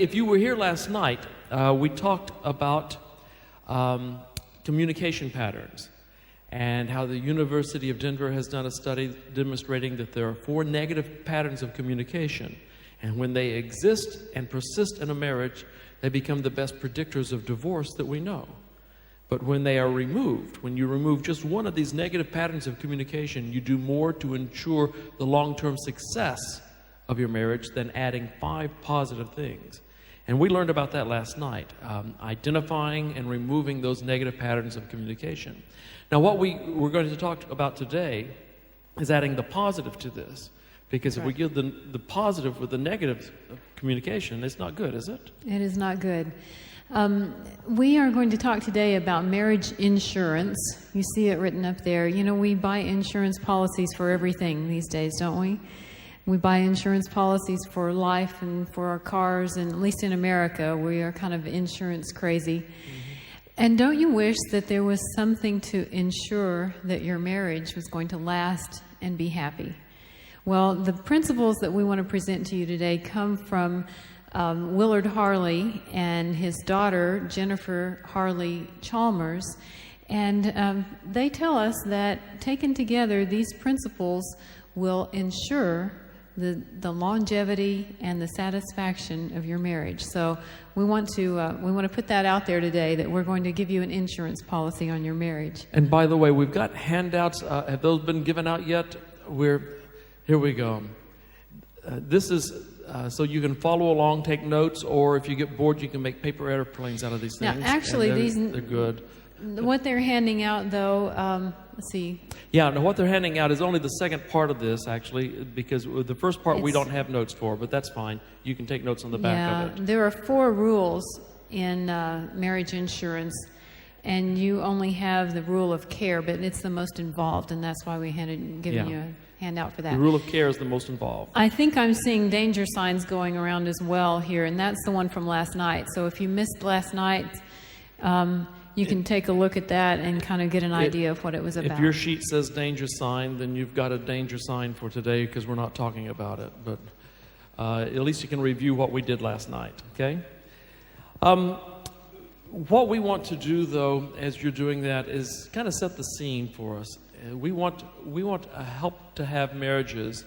if you were here last night, we talked about communication patterns and how the University of Denver has done a study demonstrating that there are 4 negative patterns of communication. And when they exist and persist in a marriage, they become the best predictors of divorce that we know. But when they are removed, when you remove just one of these negative patterns of communication, you do more to ensure the long-term success of your marriage than adding 5 positive things. And we learned about that last night, identifying and removing those negative patterns of communication. Now, what we're going to talk about today is adding the positive to this. Because if we give the positive with the negative communication, it's not good, is it? It is not good. We are going to talk today about marriage insurance. You see it written up there. You know, we buy insurance policies for everything these days, don't we? We buy insurance policies for life and for our cars, and at least in America, we are kind of insurance crazy. And don't you wish that there was something to ensure that your marriage was going to last and be happy? Well, the principles that we want to present to you today come from Willard Harley and his daughter, Jennifer Harley Chalmers. And they tell us that taken together, these principles will ensure the longevity and the satisfaction of your marriage. So we want to put that out there today, that we're going to give you an insurance policy on your marriage. And by the way, we've got handouts. Have those been given out yet? Here we go. This is so you can follow along, take notes, or if you get bored, you can make paper airplanes out of these things. Now, actually, they're good. What they're handing out, though, let's see. Yeah, now what they're handing out is only the second part of this, actually, because the first part we don't have notes for, but that's fine. You can take notes on the back of it. There are 4 rules in marriage insurance, and you only have the rule of care, but it's the most involved, and that's why we given you a handout for that. The rule of care is the most involved. I think I'm seeing danger signs going around as well here, and that's the one from last night. So if you missed last night, you can take a look at that and kind of get an idea of what it was about. If your sheet says danger sign, then you've got a danger sign for today, because we're not talking about it. But at least you can review what we did last night, okay? What we want to do, though, as you're doing that, is kind of set the scene for us. We want to help to have marriages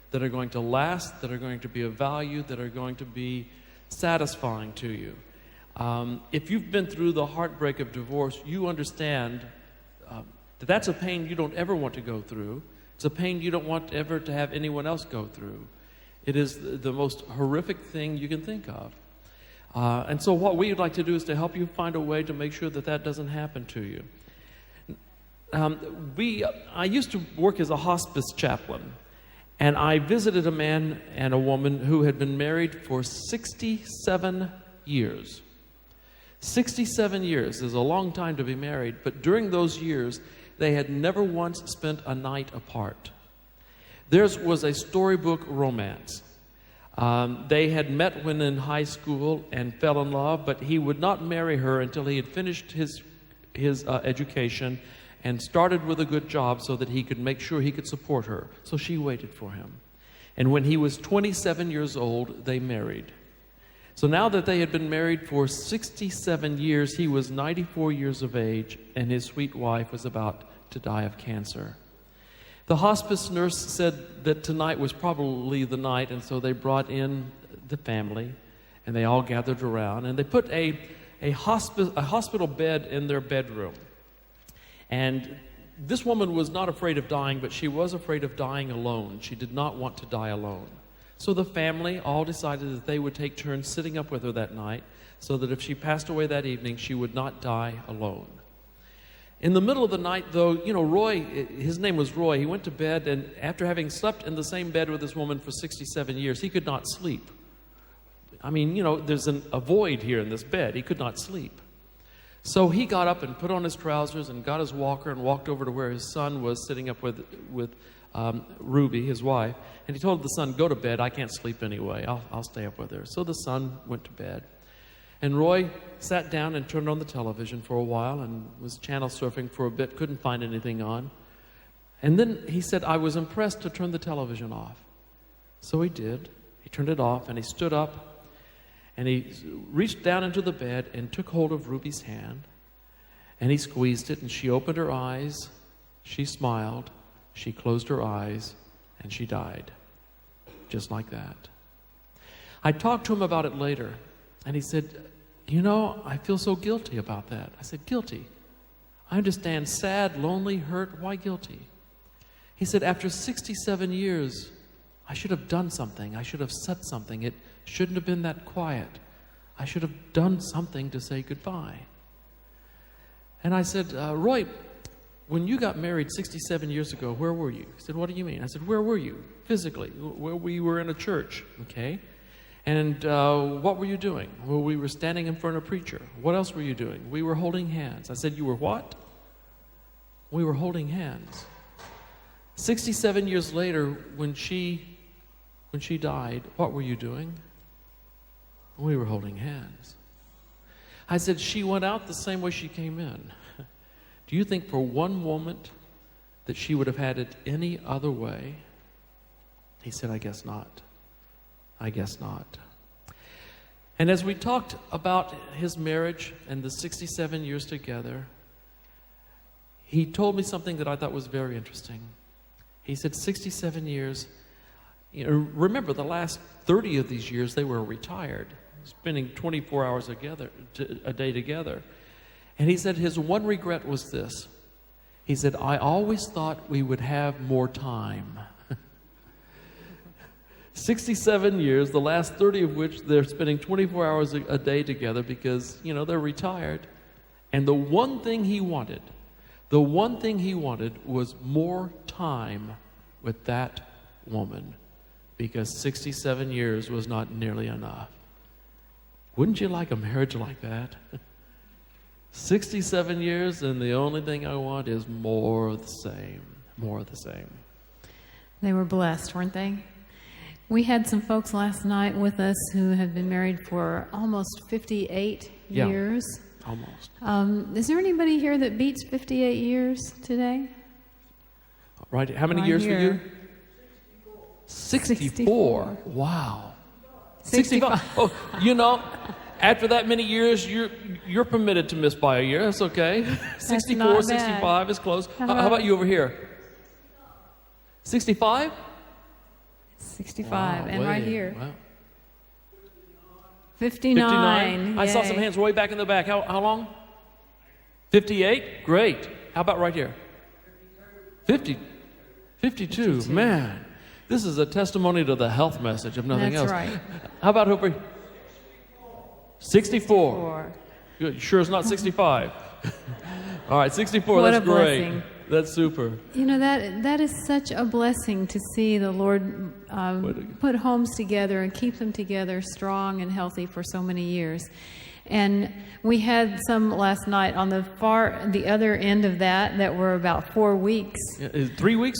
that are going to last, that are going to be of value, that are going to be satisfying to you. If you've been through the heartbreak of divorce, you understand that that's a pain you don't ever want to go through. It's a pain you don't want ever to have anyone else go through. It is the most horrific thing you can think of. And so what we would like to do is to help you find a way to make sure that that doesn't happen to you. I used to work as a hospice chaplain, and I visited a man and a woman who had been married for 67 years. 67 years is a long time to be married, but during those years, they had never once spent a night apart. Theirs was a storybook romance. They had met when in high school and fell in love, but he would not marry her until he had finished his education and started with a good job so that he could make sure he could support her. So she waited for him. And when he was 27 years old, they married. So now that they had been married for 67 years, he was 94 years of age, and his sweet wife was about to die of cancer. The hospice nurse said that tonight was probably the night, and so they brought in the family, and they all gathered around, and they put a hospital bed in their bedroom. And this woman was not afraid of dying, but she was afraid of dying alone. She did not want to die alone. So the family all decided that they would take turns sitting up with her that night, so that if she passed away that evening, she would not die alone. In the middle of the night, though, Roy, his name was Roy, he went to bed, and after having slept in the same bed with this woman for 67 years, he could not sleep. I mean, there's a void here in this bed. He could not sleep. So he got up and put on his trousers and got his walker and walked over to where his son was sitting up with Ruby, his wife, and he told the son, "Go to bed. I can't sleep anyway. I'll stay up with her." So the son went to bed. And Roy sat down and turned on the television for a while and was channel surfing for a bit, couldn't find anything on. And then he said, "I was impressed to turn the television off." So he did. He turned it off and he stood up And he reached down into the bed and took hold of Ruby's hand, and he squeezed it, and she opened her eyes, she smiled, she closed her eyes, and she died. Just like that. I talked to him about it later, and he said, you know, I feel so guilty about that. I said, guilty? I understand, sad, lonely, hurt, why guilty? He said, after 67 years, I should have done something. I should have said something. It shouldn't have been that quiet. I should have done something to say goodbye. And I said, Roy, when you got married 67 years ago, where were you? He said, what do you mean? I said, where were you physically? Well, we were in a church, okay? And what were you doing? Well, we were standing in front of a preacher. What else were you doing? We were holding hands. I said, you were what? We were holding hands. 67 years later, when she died, what were you doing? We were holding hands. I said, she went out the same way she came in. Do you think for one moment that she would have had it any other way? He said, I guess not. I guess not. And as we talked about his marriage and the 67 years together, he told me something that I thought was very interesting. He said, 67 years, you know, remember the last 30 of these years they were retired, spending 24 hours a day together. And he said his one regret was this. He said, I always thought we would have more time. 67 years, the last 30 of which they're spending 24 hours a day together because, you know, they're retired. And the one thing he wanted was more time with that woman because 67 years was not nearly enough. Wouldn't you like a marriage like that? 67 years, and the only thing I want is more of the same. More of the same. They were blessed, weren't they? We had some folks last night with us who have been married for almost 58 years. Almost. Is there anybody here that beats 58 years today? Right. How many years for you? 64. Wow. 65. Oh, you know, after that many years, you're permitted to miss by a year. That's okay. 64, 65 is close. How about you over here? 65? 65. Wow, and right here. Wow. 59. I saw some hands way back in the back. How long? 58? Great. How about right here? 52. Man, this is a testimony to the health message, if nothing else. That's right. How about over here? 64. Good. You sure it's not 65? All right, 64. What That's a blessing. Great. That's super. You know, that is such a blessing to see the Lord put homes together and keep them together strong and healthy for so many years. And we had some last night on the other end of that were about 4 weeks. 3 weeks?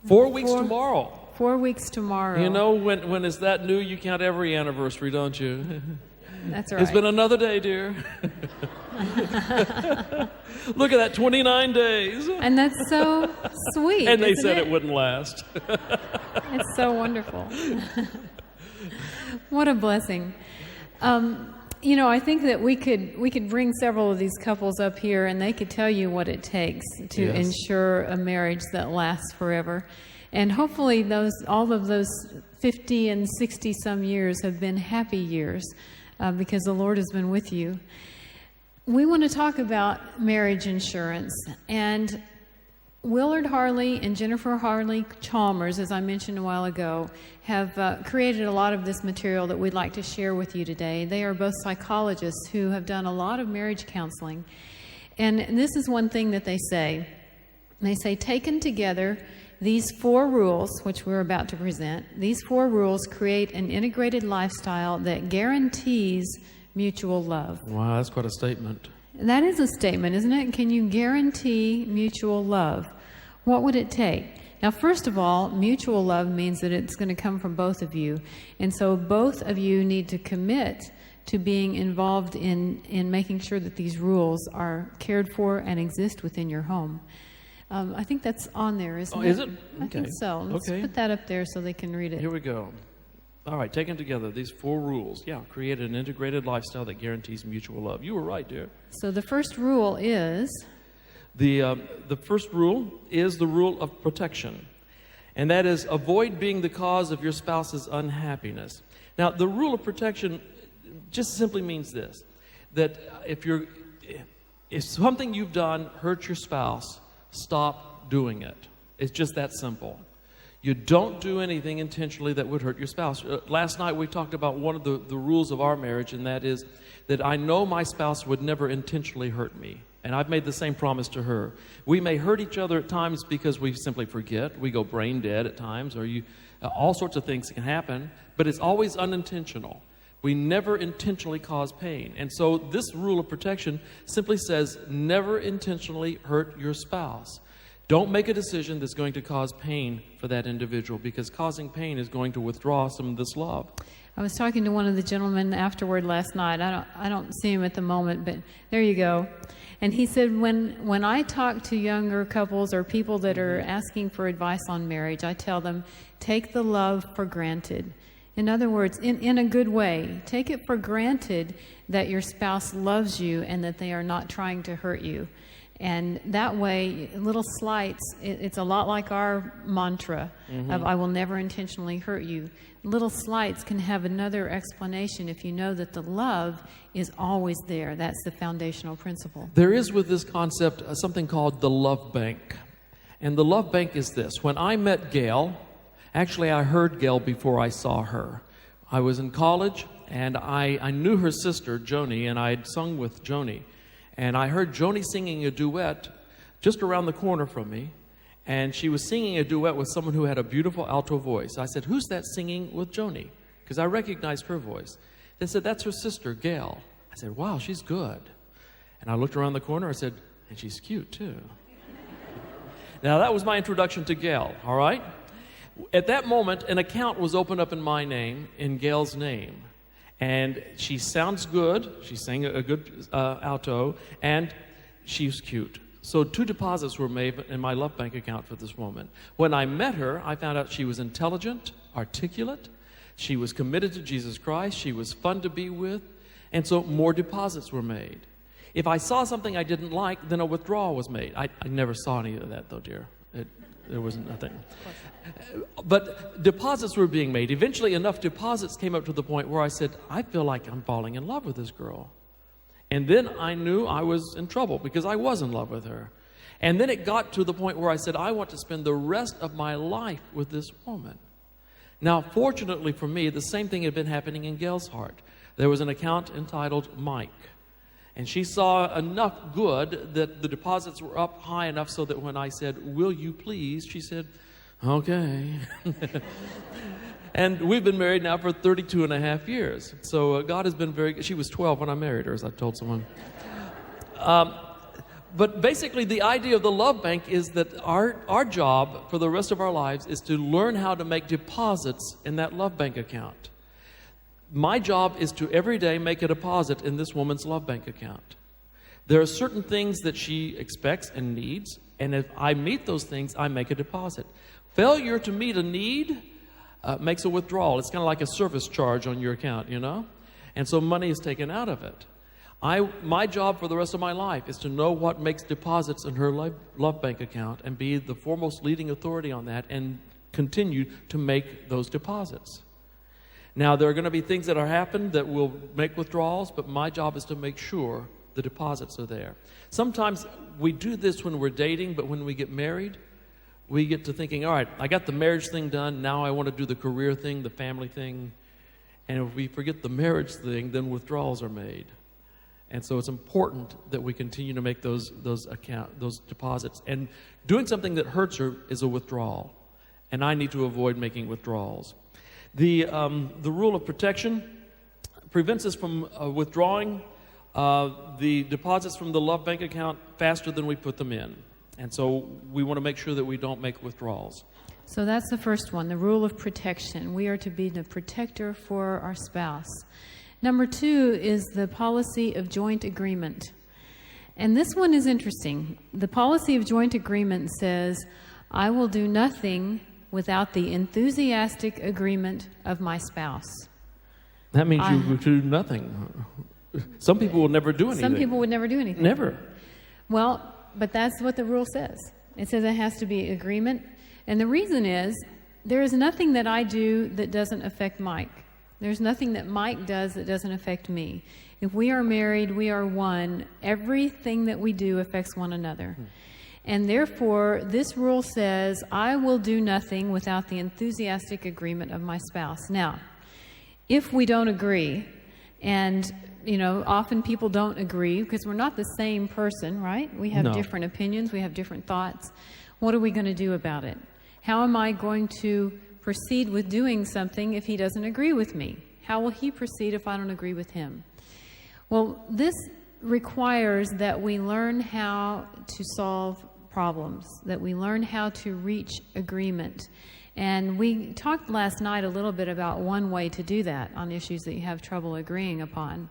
4 weeks tomorrow. 4 weeks tomorrow. You know, when it's that new, you count every anniversary, don't you? That's right. It's been another day, dear. Look at that, 29 days. And that's so sweet. And they said it wouldn't last. It's so wonderful. What a blessing. You know, I think that we could bring several of these couples up here and they could tell you what it takes to ensure a marriage that lasts forever. And hopefully all of those 50 and 60 some years have been happy years because the Lord has been with you. We want to talk about marriage insurance. And Willard Harley and Jennifer Harley Chalmers, as I mentioned a while ago, have created a lot of this material that we'd like to share with you today. They are both psychologists who have done a lot of marriage counseling. And this is one thing that they say. They say, taken together, these 4 rules, which we're about to present, these 4 rules create an integrated lifestyle that guarantees mutual love. Wow, that's quite a statement. That is a statement, isn't it? Can you guarantee mutual love? What would it take? Now, first of all, mutual love means that it's going to come from both of you. And so both of you need to commit to being involved in making sure that these rules are cared for and exist within your home. I think that's on there, isn't it? Oh, is it? I think so. Let's put that up there so they can read it. Here we go. All right, taken together, these 4 rules, create an integrated lifestyle that guarantees mutual love. You were right, dear. So the first rule is? The first rule is the rule of protection, and that is avoid being the cause of your spouse's unhappiness. Now, the rule of protection just simply means this, that if something you've done hurts your spouse, stop doing it. It's just that simple. You don't do anything intentionally that would hurt your spouse. Last night we talked about one of the rules of our marriage, and that is that I know my spouse would never intentionally hurt me. And I've made the same promise to her. We may hurt each other at times because we simply forget. We go brain dead at times, or all sorts of things can happen, but it's always unintentional. We never intentionally cause pain. And so this rule of protection simply says never intentionally hurt your spouse. Don't make a decision that's going to cause pain for that individual, because causing pain is going to withdraw some of this love. I was talking to one of the gentlemen afterward last night. I don't see him at the moment, but there you go. And he said, when I talk to younger couples or people that are asking for advice on marriage, I tell them, take the love for granted. In other words, in a good way, take it for granted that your spouse loves you and that they are not trying to hurt you. And that way, little slights, it's a lot like our mantra of I will never intentionally hurt you. Little slights can have another explanation if you know that the love is always there. That's the foundational principle. There is with this concept something called the love bank. And the love bank is this. When I met Gayle, actually I heard Gayle before I saw her. I was in college, and I knew her sister, Joni, and I had sung with Joni. And I heard Joni singing a duet just around the corner from me. And she was singing a duet with someone who had a beautiful alto voice. I said, who's that singing with Joni? Because I recognized her voice. They said, that's her sister, Gayle. I said, wow, she's good. And I looked around the corner. I said, and she's cute, too. Now, that was my introduction to Gayle, all right? At that moment, an account was opened up in my name, in Gayle's name. And she sounds good. She sang a good alto, and she's cute. So 2 deposits were made in my love bank account for this woman. When I met her, I found out she was intelligent, articulate. She was committed to Jesus Christ. She was fun to be with. And so more deposits were made. If I saw something I didn't like, then a withdrawal was made. I never saw any of that, though, dear. There was nothing. But deposits were being made. Eventually, enough deposits came up to the point where I said, I feel like I'm falling in love with this girl. And then I knew I was in trouble because I was in love with her. And then it got to the point where I said, I want to spend the rest of my life with this woman. Now, fortunately for me, the same thing had been happening in Gayle's heart. There was an account entitled Mike. And she saw enough good that the deposits were up high enough so that when I said, will you please? She said, okay. And we've been married now for 32 and a half years. So God has been very good. She was 12 when I married her, as I told someone. But basically, the idea of the love bank is that our job for the rest of our lives is to learn how to make deposits in that love bank account. My job is to every day make a deposit in this woman's love bank account. There are certain things that she expects and needs, and if I meet those things, I make a deposit. Failure to meet a need makes a withdrawal. It's kind of like a service charge on your account, you know? And so money is taken out of it. My job for the rest of my life is to know what makes deposits in her love bank account and be the foremost leading authority on that and continue to make those deposits. Now, there are going to be things that are happen that will make withdrawals, but my job is to make sure the deposits are there. Sometimes we do this when we're dating, but when we get married, we get to thinking, all right, I got the marriage thing done, now I want to do the career thing, the family thing. And if we forget the marriage thing, then withdrawals are made. And so it's important that we continue to make those deposits. And doing something that hurts her is a withdrawal. And I need to avoid making withdrawals. The rule of protection prevents us from withdrawing the deposits from the love bank account faster than we put them in. And so we want to make sure that we don't make withdrawals. So that's the first one, the rule of protection. We are to be the protector for our spouse. Number 2 is the policy of joint agreement. And this one is interesting. The policy of joint agreement says, I will do nothing without the enthusiastic agreement of my spouse. That means you would do nothing. Some people will never do anything. Some people would never do anything. Never. Well, but that's what the rule says. It says it has to be agreement. And the reason is, there is nothing that I do that doesn't affect Mike. There's nothing that Mike does that doesn't affect me. If we are married, we are one. Everything that we do affects one another. And therefore, this rule says, I will do nothing without the enthusiastic agreement of my spouse. Now, if we don't agree, and often people don't agree because we're not the same person, right? We have different opinions, we have different thoughts. What are we going to do about it? How am I going to proceed with doing something if he doesn't agree with me? How will he proceed if I don't agree with him? Well, this requires that we learn how to solve problems, that we learn how to reach agreement. And we talked last night a little bit about one way to do that on issues that you have trouble agreeing upon.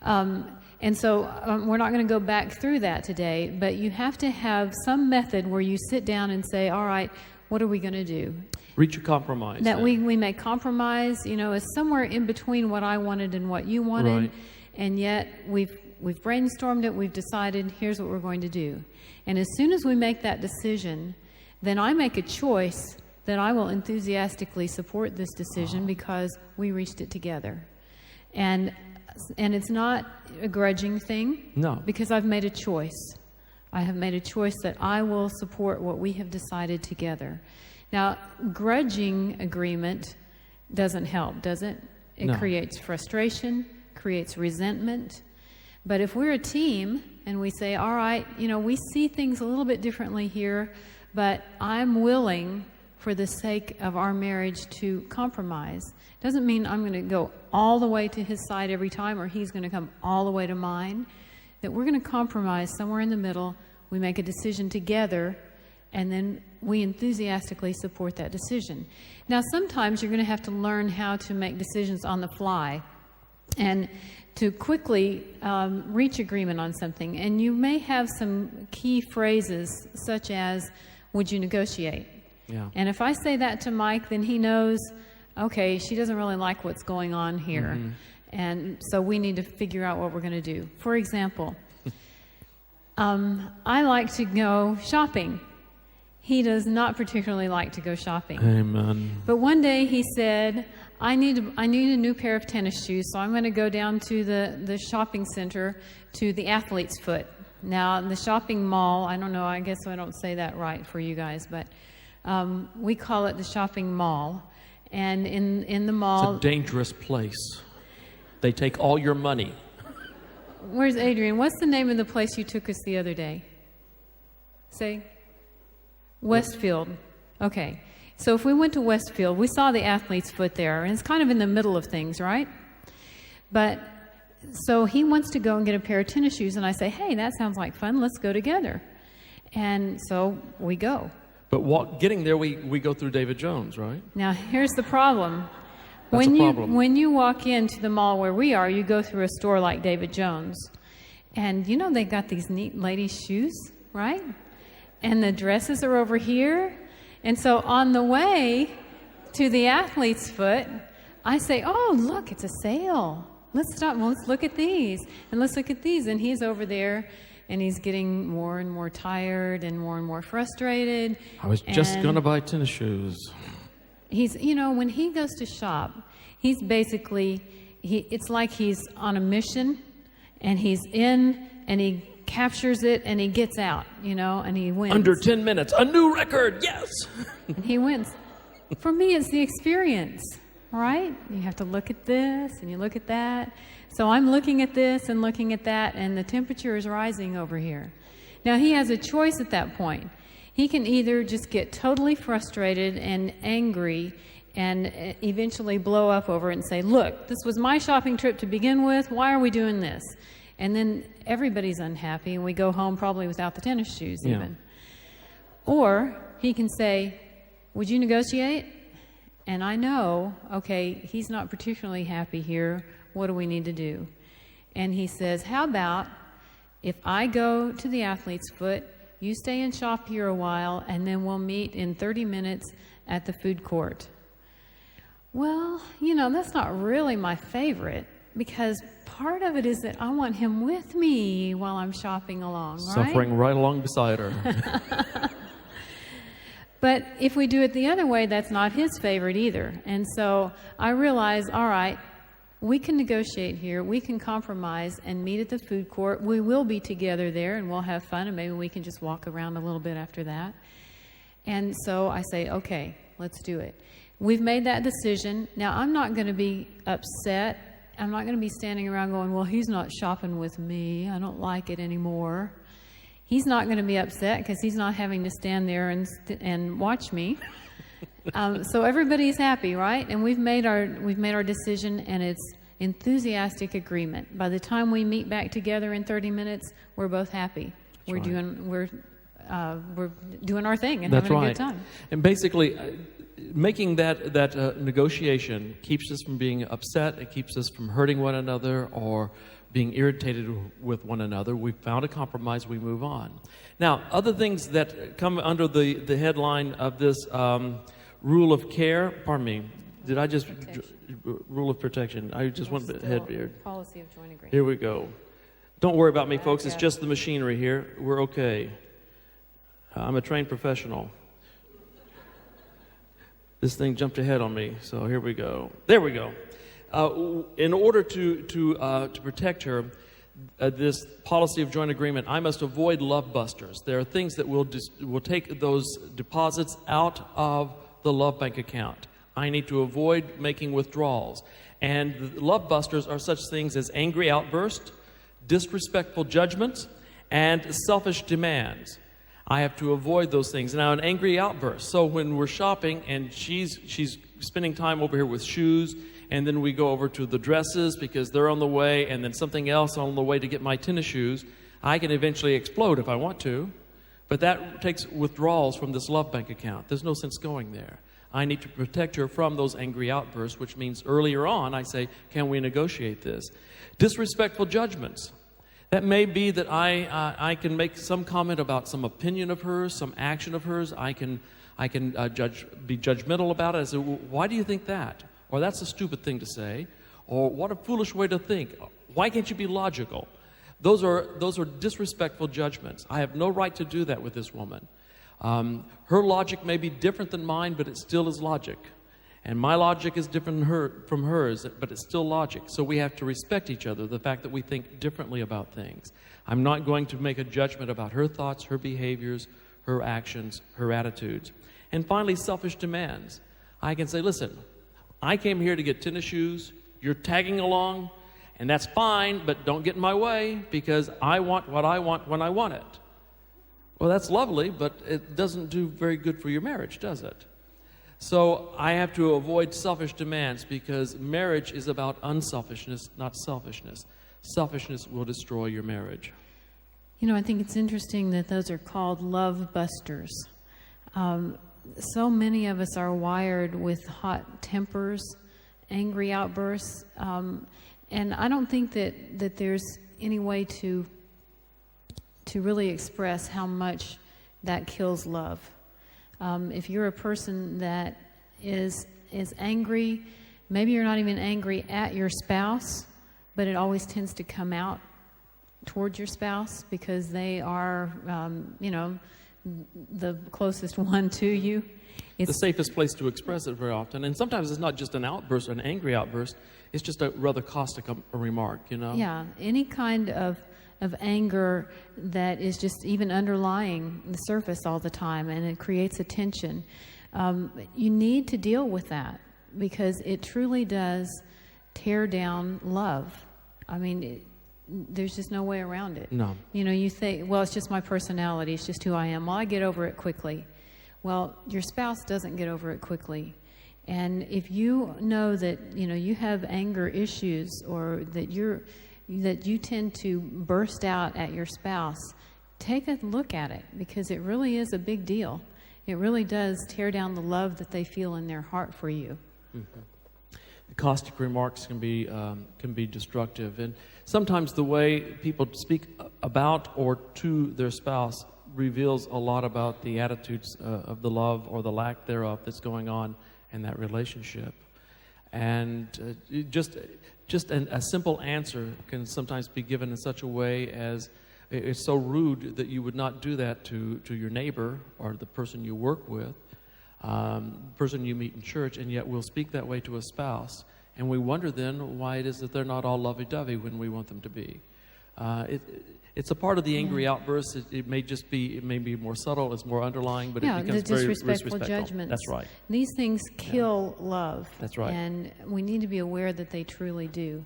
And so we're not going to go back through that today, but you have to have some method where you sit down and say, all right, what are we going to do? Reach a compromise. That we may compromise, it's somewhere in between what I wanted and what you wanted. Right. And yet we've brainstormed it, we've decided, here's what we're going to do. And as soon as we make that decision, then I make a choice that I will enthusiastically support this decision because we reached it together. And it's not a grudging thing. No. Because I've made a choice. I have made a choice that I will support what we have decided together. Now, grudging agreement doesn't help, does it? It creates frustration, creates resentment. But if we're a team and we say, all right, we see things a little bit differently here, but I'm willing, for the sake of our marriage, to compromise. Doesn't mean I'm going to go all the way to his side every time or he's going to come all the way to mine. That we're going to compromise somewhere in the middle. We make a decision together, and then we enthusiastically support that decision. Now, sometimes you're going to have to learn how to make decisions on the fly and to quickly reach agreement on something. And you may have some key phrases such as, would you negotiate? Yeah. And if I say that to Mike, then he knows, okay, she doesn't really like what's going on here. Mm-hmm. And so we need to figure out what we're going to do. For example, I like to go shopping. He does not particularly like to go shopping. Amen. But one day he said, I need a new pair of tennis shoes, so I'm going to go down to the shopping center to the Athlete's Foot. Now, the shopping mall, I don't know, I guess I don't say that right for you guys, but we call it the shopping mall. And in the mall... It's a dangerous place. They take all your money. Where's Adrian? What's the name of the place you took us the other day? Say? Westfield. Okay. So if we went to Westfield, we saw the Athlete's Foot there, and it's kind of in the middle of things, right? But so he wants to go and get a pair of tennis shoes, and I say, hey, that sounds like fun. Let's go together. And so we go. But getting there, we go through David Jones, right? Now, here's the problem. That's a problem. When you walk into the mall where we are, you go through a store like David Jones. And they got these neat ladies' shoes, right? And the dresses are over here. And so on the way to the Athlete's Foot, I say, oh, look, it's a sale. Let's stop. Well, let's look at these. And let's look at these. And he's over there, and he's getting more and more tired and more frustrated. I was just going to buy tennis shoes. He's, when he goes to shop, he's basically, it's like he's on a mission, and he's in, and he captures it, and he gets out, and he wins. Under 10 minutes, a new record, yes! And he wins. For me, it's the experience, right? You have to look at this, and you look at that. So I'm looking at this and looking at that, and the temperature is rising over here. Now, he has a choice at that point. He can either just get totally frustrated and angry and eventually blow up over it and say, look, this was my shopping trip to begin with. Why are we doing this? And then everybody's unhappy, and we go home probably without the tennis shoes even. Or he can say, would you negotiate? And I know, okay, he's not particularly happy here. What do we need to do? And he says, how about if I go to the Athlete's Foot, you stay and shop here a while, and then we'll meet in 30 minutes at the food court. Well, that's not really my favorite, because part of it is that I want him with me while I'm shopping along, right? Suffering right along beside her. But if we do it the other way, that's not his favorite either. And so I realize, all right, we can negotiate here. We can compromise and meet at the food court. We will be together there, and we'll have fun, and maybe we can just walk around a little bit after that. And so I say, okay, let's do it. We've made that decision. Now, I'm not going to be upset. I'm not going to be standing around going, well, he's not shopping with me. I don't like it anymore. He's not going to be upset because he's not having to stand there and watch me. So everybody's happy, right? And we've made our decision, and it's enthusiastic agreement. By the time we meet back together in 30 minutes, we're both happy. We're doing our thing and having a good time. And basically, making that negotiation keeps us from being upset. It keeps us from hurting one another or being irritated with one another. We've found a compromise. We move on. Now, other things that come under the headline of this rule of care. Pardon me. Did I just rule of protection? I just went ahead here. Policy of joint agreement. Here we go. Don't worry about me, folks. It's just the machinery here. We're okay. I'm a trained professional. This thing jumped ahead on me, so here we go. There we go. In order to protect her, this policy of joint agreement, I must avoid love busters. There are things that will take those deposits out of the love bank account. I need to avoid making withdrawals. And the love busters are such things as angry outbursts, disrespectful judgments, and selfish demands. I have to avoid those things. Now, an angry outburst. So when we're shopping and she's spending time over here with shoes, and then we go over to the dresses because they're on the way, and then something else on the way to get my tennis shoes, I can eventually explode if I want to. But that takes withdrawals from this love bank account. There's no sense going there. I need to protect her from those angry outbursts, which means earlier on I say, can we negotiate this? Disrespectful judgments. That may be that I can make some comment about some opinion of hers, some action of hers. I can be judgmental about it. I say, well, why do you think that? Or that's a stupid thing to say. Or what a foolish way to think. Why can't you be logical? Those are disrespectful judgments. I have no right to do that with this woman. Her logic may be different than mine, but it still is logic. And my logic is different from hers, but it's still logic. So we have to respect each other, the fact that we think differently about things. I'm not going to make a judgment about her thoughts, her behaviors, her actions, her attitudes. And finally, selfish demands. I can say, listen, I came here to get tennis shoes. You're tagging along, and that's fine, but don't get in my way because I want what I want when I want it. Well, that's lovely, but it doesn't do very good for your marriage, does it? So I have to avoid selfish demands because marriage is about unselfishness, not selfishness. Selfishness will destroy your marriage. I think it's interesting that those are called love busters. So many of us are wired with hot tempers, angry outbursts, and I don't think that there's any way to really express how much that kills love. If you're a person that is angry, maybe you're not even angry at your spouse, but it always tends to come out towards your spouse because they are, the closest one to you. It's the safest place to express it very often. And sometimes it's not just an outburst, an angry outburst. It's just a rather caustic remark, Yeah, any kind of anger that is just even underlying the surface all the time, and it creates a tension. You need to deal with that because it truly does tear down love. I mean, there's just no way around it. No. You think, well, it's just my personality. It's just who I am. Well, I get over it quickly. Well, your spouse doesn't get over it quickly. And if you know that, you have anger issues or that you tend to burst out at your spouse, take a look at it because it really is a big deal. It really does tear down the love that they feel in their heart for you. Mm-hmm. The caustic remarks can be destructive, and sometimes the way people speak about or to their spouse reveals a lot about the attitudes of the love or the lack thereof that's going on in that relationship. And just a simple answer can sometimes be given in such a way as it's so rude that you would not do that to your neighbor or the person you work with, person you meet in church, and yet we'll speak that way to a spouse. And we wonder then why it is that they're not all lovey-dovey when we want them to be. It's a part of the angry outburst. It may be more subtle, it's more underlying, but it becomes very disrespectful judgments. That's right. These things kill love. That's right. And we need to be aware that they truly do.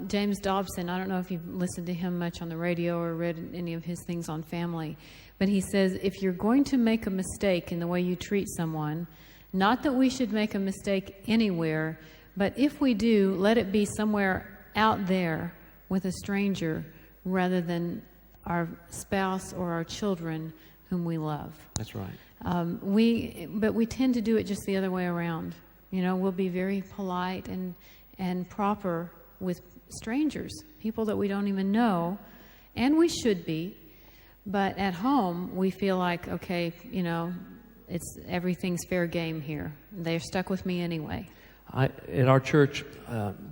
James Dobson, I don't know if you've listened to him much on the radio or read any of his things on family, but he says, if you're going to make a mistake in the way you treat someone, not that we should make a mistake anywhere, but if we do, let it be somewhere out there with a stranger rather than our spouse or our children whom we love. That's right. But we tend to do it just the other way around. You know, we'll be very polite and proper with strangers, people that we don't even know, and we should be. But at home, we feel like, okay, you know, everything's fair game here. They're stuck with me anyway. At our church,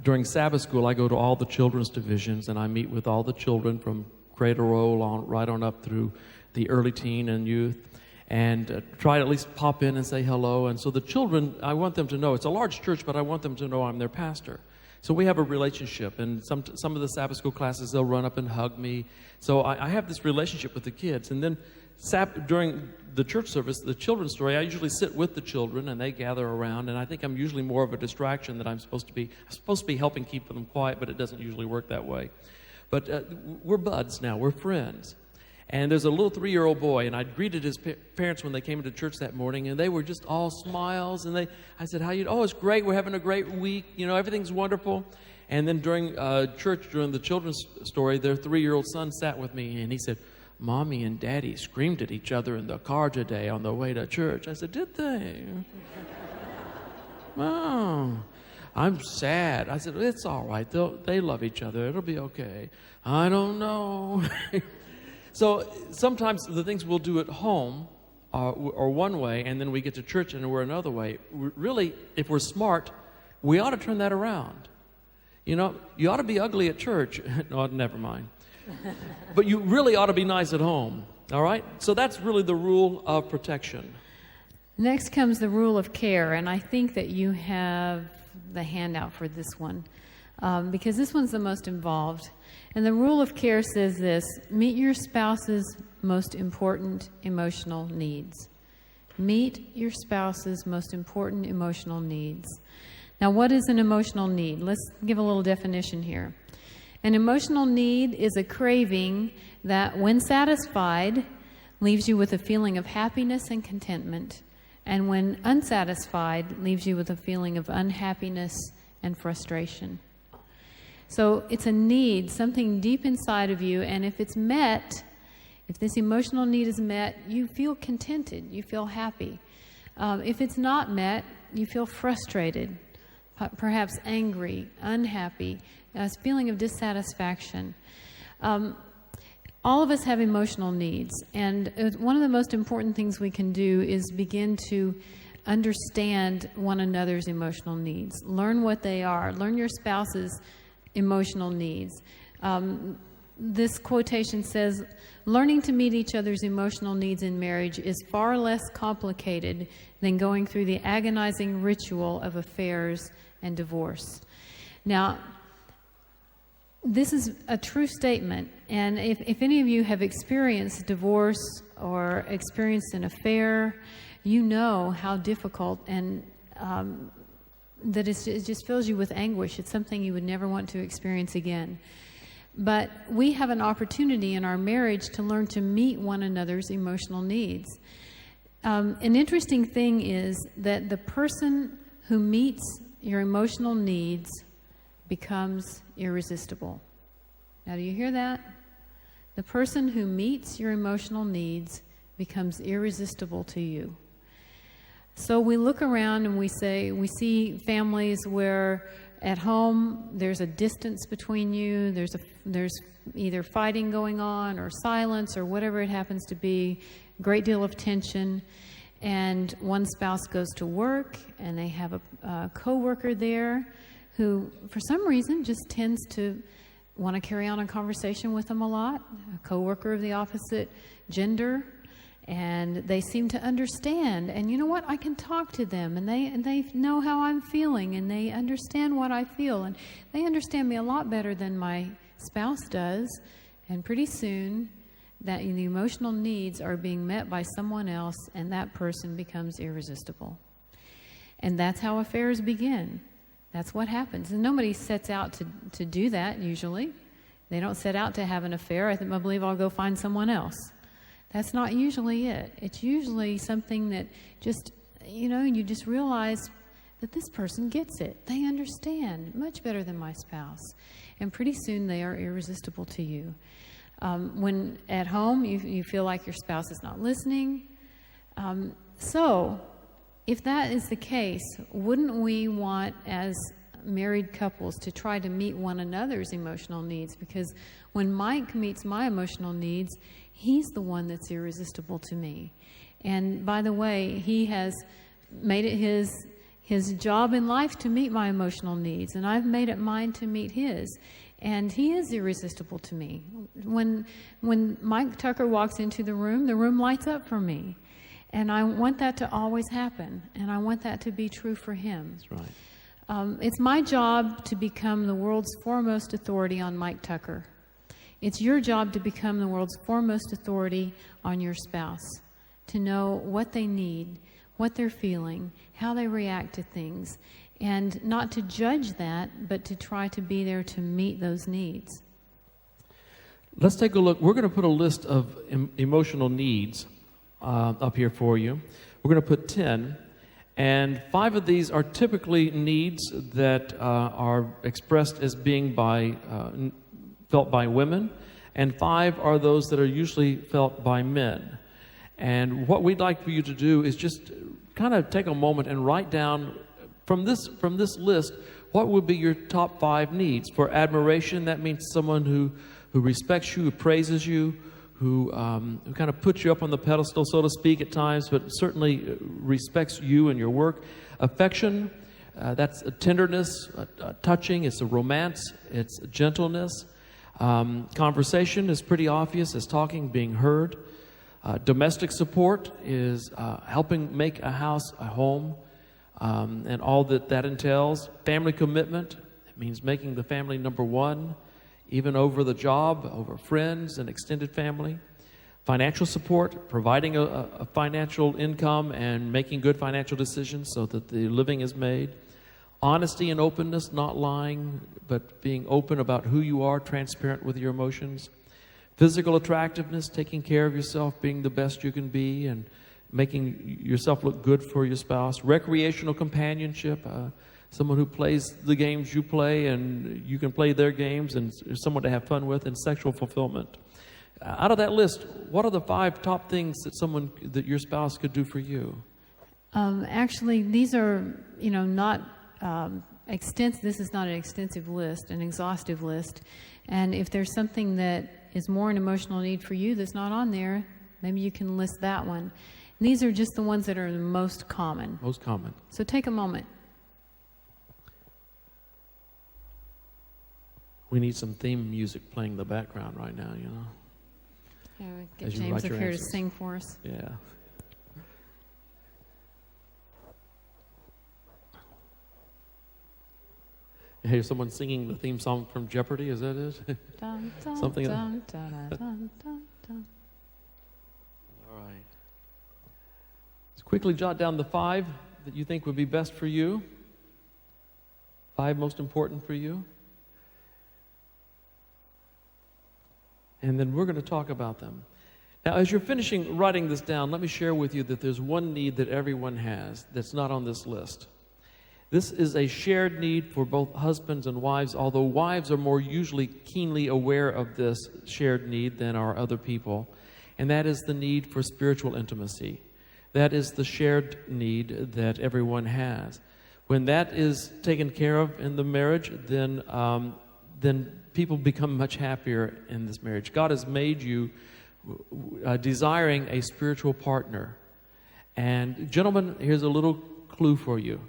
during Sabbath school, I go to all the children's divisions, and I meet with all the children from cradle roll right on up through the early teen and youth, and try to at least pop in and say hello. And so the children, I want them to know, it's a large church, but I want them to know I'm their pastor. So we have a relationship, and some of the Sabbath school classes, they'll run up and hug me. So I have this relationship with the kids. And then during the church service, the children's story, I usually sit with the children, and they gather around, and I think I'm usually more of a distraction than I'm supposed to be. I'm supposed to be helping keep them quiet, but it doesn't usually work that way. But we're buds now. We're friends. And there's a little 3-year-old boy, and I greeted his parents when they came into church that morning, and they were just all smiles. And I said, "How you? Oh, it's great. We're having a great week. You know, everything's wonderful." And then during church, during the children's story, their 3-year-old son sat with me, and he said, "Mommy and Daddy screamed at each other in the car today on the way to church." I said, "Did they?" "Oh, I'm sad." I said, "It's all right. They love each other. It'll be okay." "I don't know." So sometimes the things we'll do at home are one way, and then we get to church and we're another way. Really, if we're smart, we ought to turn that around. You know, you ought to be ugly at church. No, never mind. But you really ought to be nice at home. All right? So that's really the rule of protection. Next comes the rule of care, and I think that you have the handout for this one because this one's the most involved. And the rule of care says this: meet your spouse's most important emotional needs. Meet your spouse's most important emotional needs. Now, what is an emotional need? Let's give a little definition here. An emotional need is a craving that, when satisfied, leaves you with a feeling of happiness and contentment, and when unsatisfied, leaves you with a feeling of unhappiness and frustration. So it's a need, something deep inside of you, and if it's met, if this emotional need is met, you feel contented, you feel happy. If it's not met, you feel frustrated, perhaps angry, unhappy, a feeling of dissatisfaction. All of us have emotional needs, and one of the most important things we can do is begin to understand one another's emotional needs. Learn what they are. Learn your spouse's emotional needs. This quotation says, "Learning to meet each other's emotional needs in marriage is far less complicated than going through the agonizing ritual of affairs and divorce." Now, this is a true statement, and if any of you have experienced divorce or experienced an affair, you know how difficult and that it just fills you with anguish. It's something you would never want to experience again. But we have an opportunity in our marriage to learn to meet one another's emotional needs. An interesting thing is that the person who meets your emotional needs becomes irresistible. Now, do you hear that? The person who meets your emotional needs becomes irresistible to you. So we look around and we see families where at home, there's a distance between you, there's either fighting going on or silence or whatever it happens to be, great deal of tension, and one spouse goes to work and they have a co-worker there who, for some reason, just tends to want to carry on a conversation with them a lot, a co-worker of the opposite gender, and they seem to understand. And you know what? I can talk to them, and they know how I'm feeling, and they understand what I feel, and they understand me a lot better than my spouse does. And pretty soon, that the emotional needs are being met by someone else, and that person becomes irresistible. And that's how affairs begin. That's what happens. And nobody sets out to do that, usually. They don't set out to have an affair. I believe I'll go find someone else. That's not usually it. It's usually something that just, you just realize that this person gets it. They understand much better than my spouse. And pretty soon they are irresistible to you. When at home you feel like your spouse is not listening. So if that is the case, wouldn't we want, as married couples, to try to meet one another's emotional needs? Because when Mike meets my emotional needs, he's the one that's irresistible to me. And by the way, he has made it his job in life to meet my emotional needs, and I've made it mine to meet his. And he is irresistible to me. When Mike Tucker walks into the room lights up for me. And I want that to always happen, and I want that to be true for him. That's right. It's my job to become the world's foremost authority on Mike Tucker. It's your job to become the world's foremost authority on your spouse, to know what they need, what they're feeling, how they react to things, and not to judge that, but to try to be there to meet those needs. Let's take a look. We're going to put a list of emotional needs up here for you. We're going to put 10, and 5 of these are typically needs that are expressed as being felt by women, and 5 are those that are usually felt by men. And what we'd like for you to do is just kind of take a moment and write down from this list what would be your top 5 needs. For admiration, that means someone who respects you, who praises you, who kind of puts you up on the pedestal, so to speak, at times, but certainly respects you and your work. Affection, that's a tenderness, a touching, it's a romance, it's a gentleness. Conversation is pretty obvious as talking, being heard. Domestic support is helping make a house a home, and all that entails. Family commitment, it means making the family number one, even over the job, over friends and extended family. Financial support, providing a financial income and making good financial decisions so that the living is made. Honesty and openness, not lying, but being open about who you are, transparent with your emotions. Physical attractiveness, taking care of yourself, being the best you can be, and making yourself look good for your spouse. Recreational companionship, someone who plays the games you play and you can play their games, and someone to have fun with. And sexual fulfillment. Out of that list, what are the 5 top things that your spouse could do for you? Actually, these are, not extensive. This is not an extensive list, an exhaustive list. And if there's something that is more an emotional need for you that's not on there, maybe you can list that one. These are just the ones that are the most common. Most common. So take a moment. We need some theme music playing in the background right now, Yeah, get James up here to sing for us. Yeah. I hear someone singing the theme song from Jeopardy. Is that it? Dun, dun, Something. dun, dun, dun, dun, dun. All right. Let's quickly jot down the 5 that you think would be best for you. 5 most important for you. And then we're going to talk about them. Now, as you're finishing writing this down, let me share with you that there's one need that everyone has that's not on this list. This is a shared need for both husbands and wives, although wives are more usually keenly aware of this shared need than are other people, and that is the need for spiritual intimacy. That is the shared need that everyone has. When that is taken care of in the marriage, then people become much happier in this marriage. God has made you desiring a spiritual partner. And gentlemen, here's a little clue for you.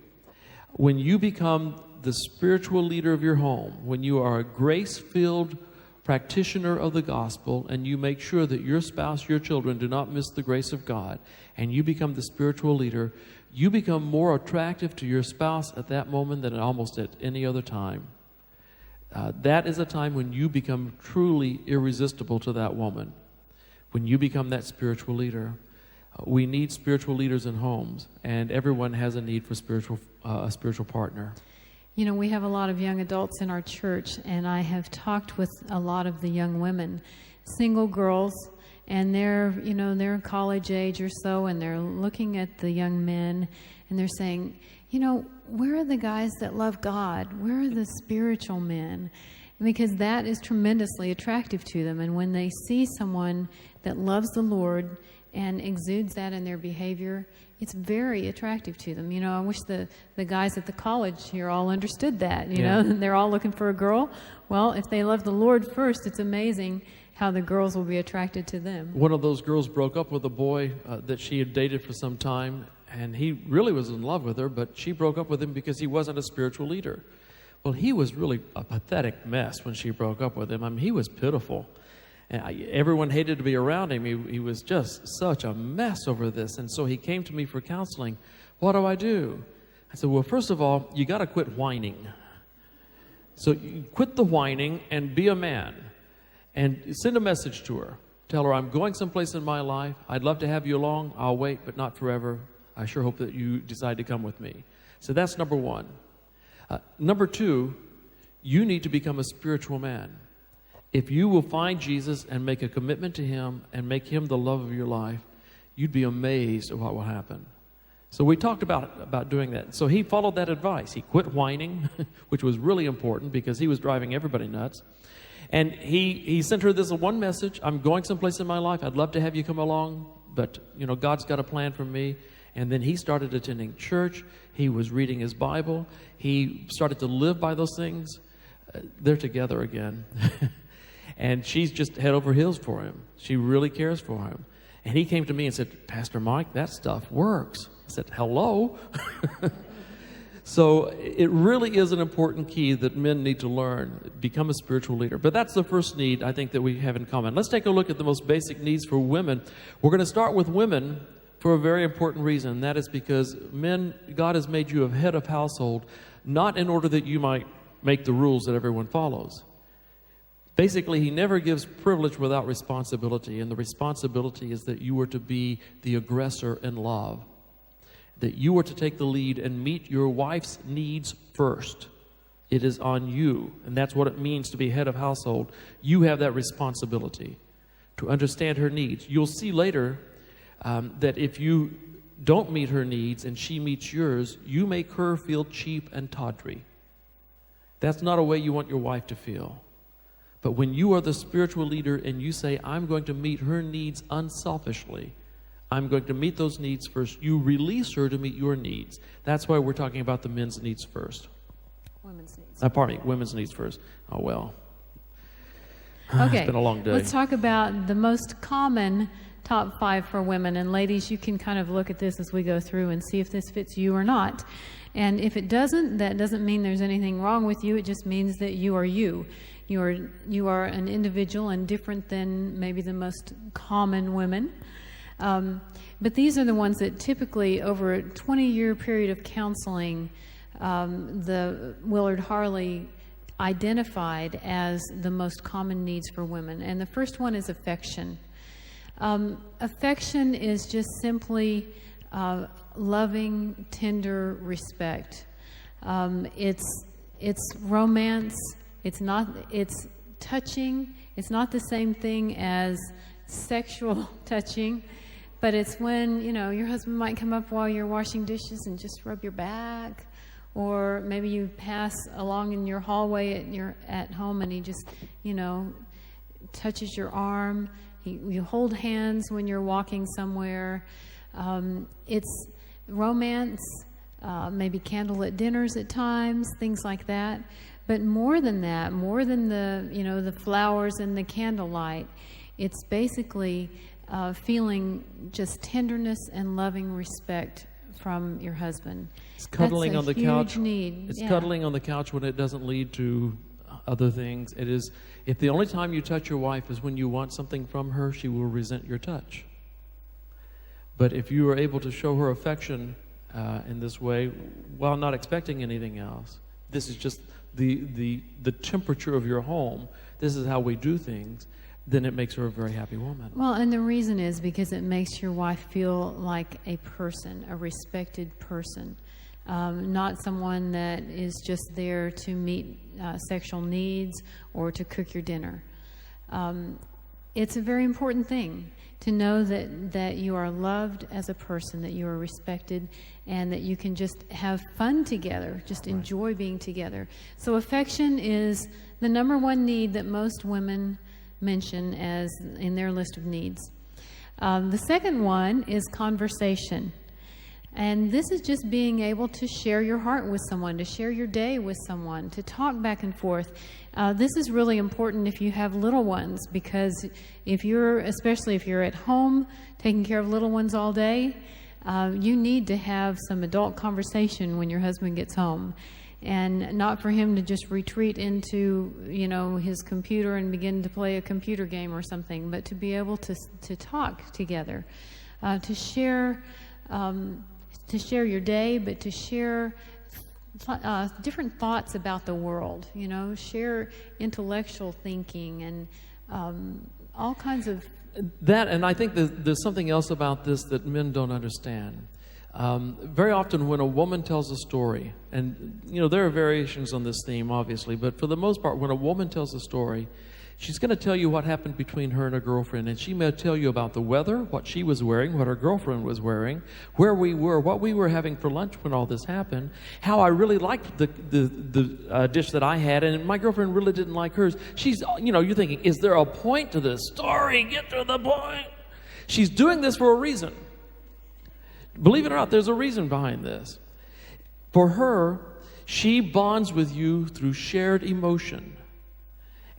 When you become the spiritual leader of your home, when you are a grace-filled practitioner of the gospel, and you make sure that your spouse, your children do not miss the grace of God, and you become the spiritual leader, you become more attractive to your spouse at that moment than almost at any other time. That is a time when you become truly irresistible to that woman, when you become that spiritual leader. We need spiritual leaders in homes, and everyone has a need for a spiritual partner. You know, we have a lot of young adults in our church, and I have talked with a lot of the young women, single girls, and they're college age or so, and they're looking at the young men, and they're saying, where are the guys that love God? Where are the spiritual men? Because that is tremendously attractive to them. And when they see someone that loves the Lord and exudes that in their behavior, it's very attractive to them. I wish the guys at the college here all understood that, know. They're all looking for a girl. Well, if they love the Lord first, it's amazing how the girls will be attracted to them. One of those girls broke up with a boy that she had dated for some time, and he really was in love with her, but she broke up with him because he wasn't a spiritual leader. Well, he was really a pathetic mess when she broke up with him. I mean, he was pitiful. And everyone hated to be around him. He was just such a mess over this. And so he came to me for counseling. What do I do? I said, well, first of all, you got to quit whining. So you quit the whining and be a man. And send a message to her. Tell her, I'm going someplace in my life. I'd love to have you along. I'll wait, but not forever. I sure hope that you decide to come with me. So that's number one. Number two, you need to become a spiritual man. If you will find Jesus and make a commitment to him and make him the love of your life, you'd be amazed at what will happen. So we talked about doing that. So he followed that advice. He quit whining, which was really important because he was driving everybody nuts. And he sent her this one message: I'm going someplace in my life. I'd love to have you come along, but God's got a plan for me. And then he started attending church. He was reading his Bible. He started to live by those things. They're together again. And she's just head over heels for him. She really cares for him. And he came to me and said, Pastor Mike, that stuff works. I said, hello? So it really is an important key that men need to learn, become a spiritual leader. But that's the first need I think that we have in common. Let's take a look at the most basic needs for women. We're going to start with women for a very important reason. And that is because men, God has made you a head of household, not in order that you might make the rules that everyone follows. Basically, he never gives privilege without responsibility. And the responsibility is that you are to be the aggressor in love. That you are to take the lead and meet your wife's needs first. It is on you. And that's what it means to be head of household. You have that responsibility to understand her needs. You'll see later that if you don't meet her needs and she meets yours, you make her feel cheap and tawdry. That's not a way you want your wife to feel. But when you are the spiritual leader and you say, I'm going to meet her needs unselfishly, I'm going to meet those needs first, you release her to meet your needs. That's why we're talking about the men's needs first. Women's needs. Pardon me, women's needs first. Oh, well. Okay. It's been a long day. Let's talk about the most common top 5 for women. And ladies, you can kind of look at this as we go through and see if this fits you or not. And if it doesn't, that doesn't mean there's anything wrong with you. It just means that you are you. You are an individual and different than maybe the most common women. But these are the ones that typically, over a 20-year period of counseling, the Willard Harley identified as the most common needs for women. And the first one is affection. Affection is just simply loving, tender respect. It's romance. It's touching. It's not the same thing as sexual touching, but it's when, your husband might come up while you're washing dishes and just rub your back, or maybe you pass along in your hallway at home and he just, touches your arm. You hold hands when you're walking somewhere. It's romance, maybe candlelit dinners at times, things like that. But more than that, more than the flowers and the candlelight, it's basically feeling just tenderness and loving respect from your husband. It's cuddling on the couch. Need. It's cuddling on the couch when it doesn't lead to other things. It is, if the only time you touch your wife is when you want something from her, she will resent your touch. But if you are able to show her affection in this way, while not expecting anything else, this is just the temperature of your home, this is how we do things, then it makes her a very happy woman. Well, and the reason is because it makes your wife feel like a person, a respected person, not someone that is just there to meet sexual needs or to cook your dinner. It's a very important thing to know that you are loved as a person, that you are respected, and that you can just have fun together, just enjoy being together. So affection is the number one need that most women mention as in their list of needs. The second one is conversation. And this is just being able to share your heart with someone, to share your day with someone, to talk back and forth. This is really important if you have little ones, because especially if you're at home taking care of little ones all day, you need to have some adult conversation when your husband gets home. And not for him to just retreat into, his computer and begin to play a computer game or something, but to be able to talk together, to share your day, but to share different thoughts about the world, share intellectual thinking and all kinds of... That, and I think there's something else about this that men don't understand. Very often when a woman tells a story, and there are variations on this theme obviously, but for the most part when a woman tells a story, she's going to tell you what happened between her and her girlfriend, and she may tell you about the weather, what she was wearing, what her girlfriend was wearing, where we were, what we were having for lunch when all this happened, how I really liked the dish that I had, and my girlfriend really didn't like hers. She's, you're thinking, is there a point to this story? Get to the point. She's doing this for a reason. Believe it or not, there's a reason behind this. For her, she bonds with you through shared emotion.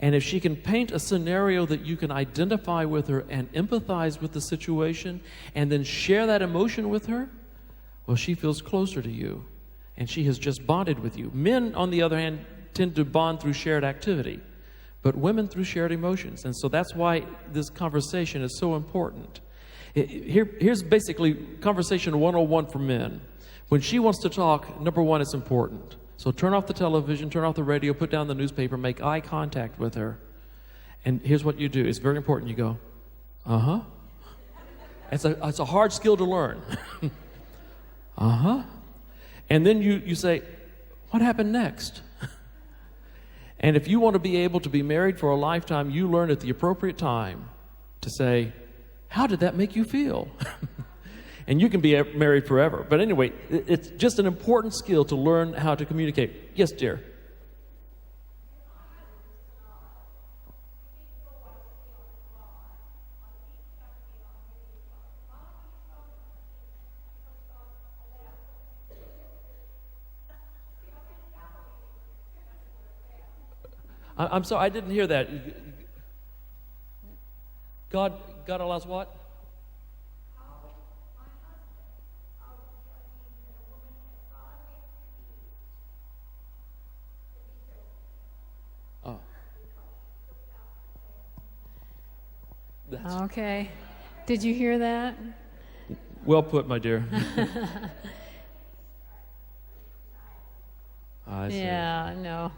And if she can paint a scenario that you can identify with her and empathize with the situation and then share that emotion with her, well, she feels closer to you and she has just bonded with you. Men, on the other hand, tend to bond through shared activity, but women through shared emotions. And so that's why this conversation is so important. Here's basically conversation 101 for men. When she wants to talk, number one, it's important. So turn off the television, turn off the radio, put down the newspaper, make eye contact with her. And here's what you do. It's very important. You go, uh-huh. It's a hard skill to learn. Uh-huh. And then you say, what happened next? And if you want to be able to be married for a lifetime, you learn at the appropriate time to say, how did that make you feel? And you can be married forever. But anyway, it's just an important skill to learn how to communicate. Yes, dear? I'm sorry, I didn't hear that. God allows what? Oh. Okay. Did you hear that? Well put, my dear. I see. Yeah, no.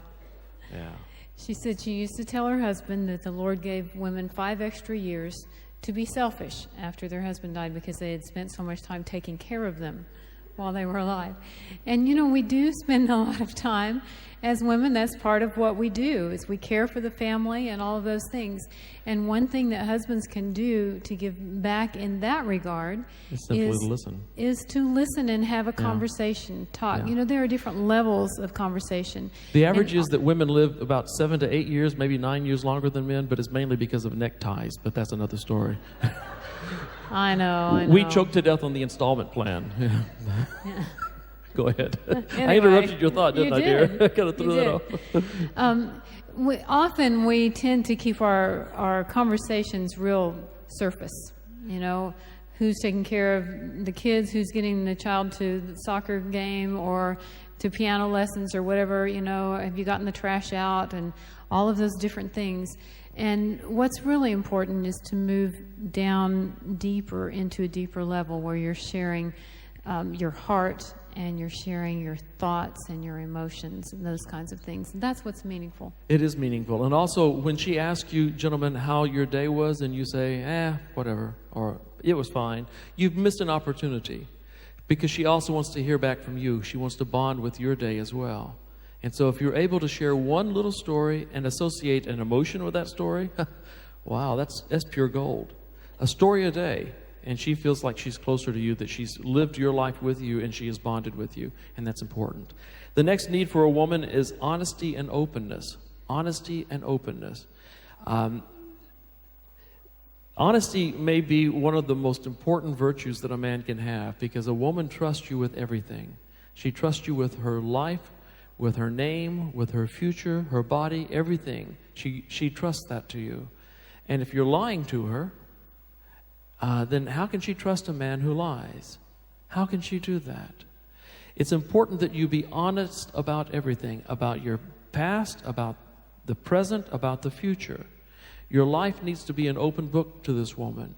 Yeah. She said she used to tell her husband that the Lord gave women 5 extra years to be selfish after their husband died because they had spent so much time taking care of them while they were alive. And we do spend a lot of time as women. That's part of what we do, is we care for the family and all of those things. And one thing that husbands can do to give back in that regard is to listen and have a conversation, talk. Yeah. There are different levels of conversation. The average is that women live about 7 to 8 years, maybe 9 years longer than men, but it's mainly because of neckties, but that's another story. I know. We choked to death on the installment plan. Yeah. Go ahead. I Anyway, interrupted your thought, didn't you I, dear? did. I kind of threw You that off. Often we tend to keep our conversations real surface. You know, who's taking care of the kids, who's getting the child to the soccer game or to piano lessons or whatever, you know, have you gotten the trash out, and all of those different things. And what's really important is to move down deeper into a deeper level where you're sharing your heart and you're sharing your thoughts and your emotions and those kinds of things. That's what's meaningful. It is meaningful. And also, when she asks you, gentlemen, how your day was, and you say, whatever, or it was fine, you've missed an opportunity, because she also wants to hear back from you. She wants to bond with your day as well. And so if you're able to share one little story and associate an emotion with that story, wow, that's pure gold. A story a day, and she feels like she's closer to you, that she's lived your life with you and she has bonded with you, and that's important. The next need for a woman is honesty and openness. Honesty and openness. Honesty may be one of the most important virtues that a man can have, because a woman trusts you with everything. She trusts you with her life, with her name, with her future, her body, everything. She trusts that to you. And if you're lying to her, then how can she trust a man who lies? How can she do that? It's important that you be honest about everything, about your past, about the present, about the future. Your life needs to be an open book to this woman.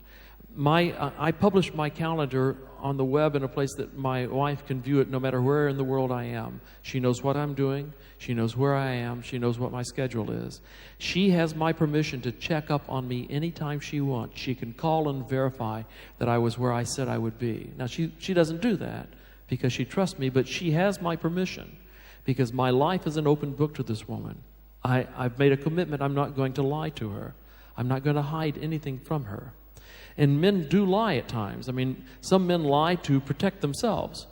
I publish my calendar on the web in a place that my wife can view it no matter where in the world I am. She knows what I'm doing. She knows where I am. She knows what my schedule is. She has my permission to check up on me anytime she wants. She can call and verify that I was where I said I would be. Now, she doesn't do that because she trusts me, but she has my permission because my life is an open book to this woman. I've made a commitment. I'm not going to lie to her. I'm not going to hide anything from her. And men do lie at times. I mean, some men lie to protect themselves,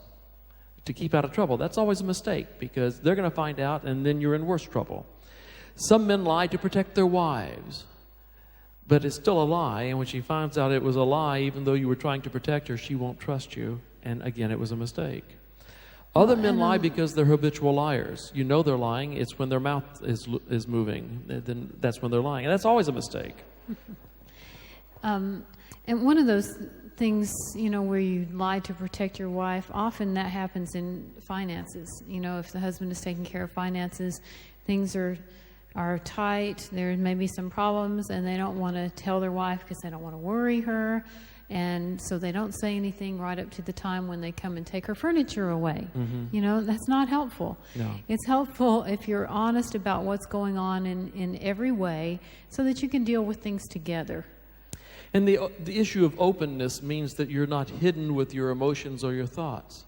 to keep out of trouble. That's always a mistake, because they're going to find out and then you're in worse trouble. Some men lie to protect their wives, but it's still a lie. And when she finds out it was a lie, even though you were trying to protect her, she won't trust you. And again, it was a mistake. Other men lie because they're habitual liars. You know they're lying. It's when their mouth is moving. Then that's when they're lying. And that's always a mistake. And one of those things, you know, where you lie to protect your wife, often that happens in finances. You know, if the husband is taking care of finances, things are tight, there may be some problems, and they don't want to tell their wife because they don't want to worry her. And so they don't say anything right up to the time when they come and take her furniture away. Mm-hmm. You know, that's not helpful. No. It's helpful if you're honest about what's going on in every way so that you can deal with things together. And the issue of openness means that you're not hidden with your emotions or your thoughts.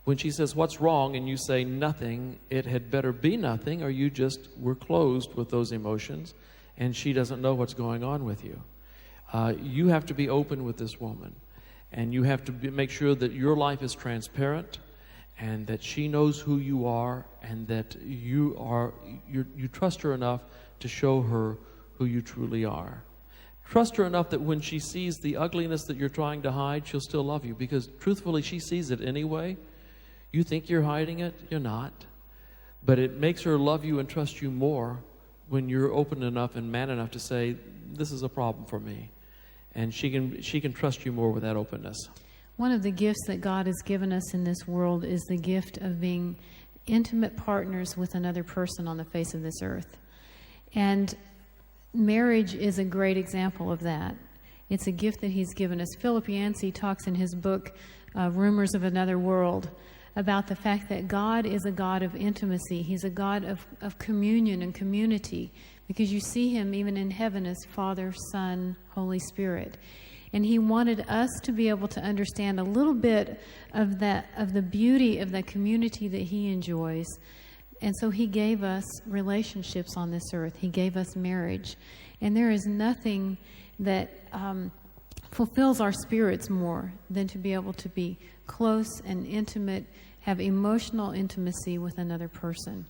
When she says, "What's wrong?" and you say nothing, it had better be nothing, or you just were closed with those emotions, and she doesn't know what's going on with you. You have to be open with this woman, and you have to make sure that your life is transparent, and that she knows who you are, and that you trust her enough to show her who you truly are. Trust her enough that when she sees the ugliness that you're trying to hide, she'll still love you, because truthfully, she sees it anyway. You think you're hiding it, you're not. But it makes her love you and trust you more when you're open enough and man enough to say, "This is a problem for me." And she can trust you more with that openness. One of the gifts that God has given us in this world is the gift of being intimate partners with another person on the face of this earth. And marriage is a great example of that. It's a gift that He's given us. Philip Yancey talks in his book, Rumors of Another World, about the fact that God is a God of intimacy. He's a God of communion and community, because you see Him even in heaven as Father, Son, Holy Spirit. And He wanted us to be able to understand a little bit of the beauty of the community that He enjoys. And so He gave us relationships on this earth. He gave us marriage. And there is nothing that fulfills our spirits more than to be able to be close and intimate, have emotional intimacy with another person.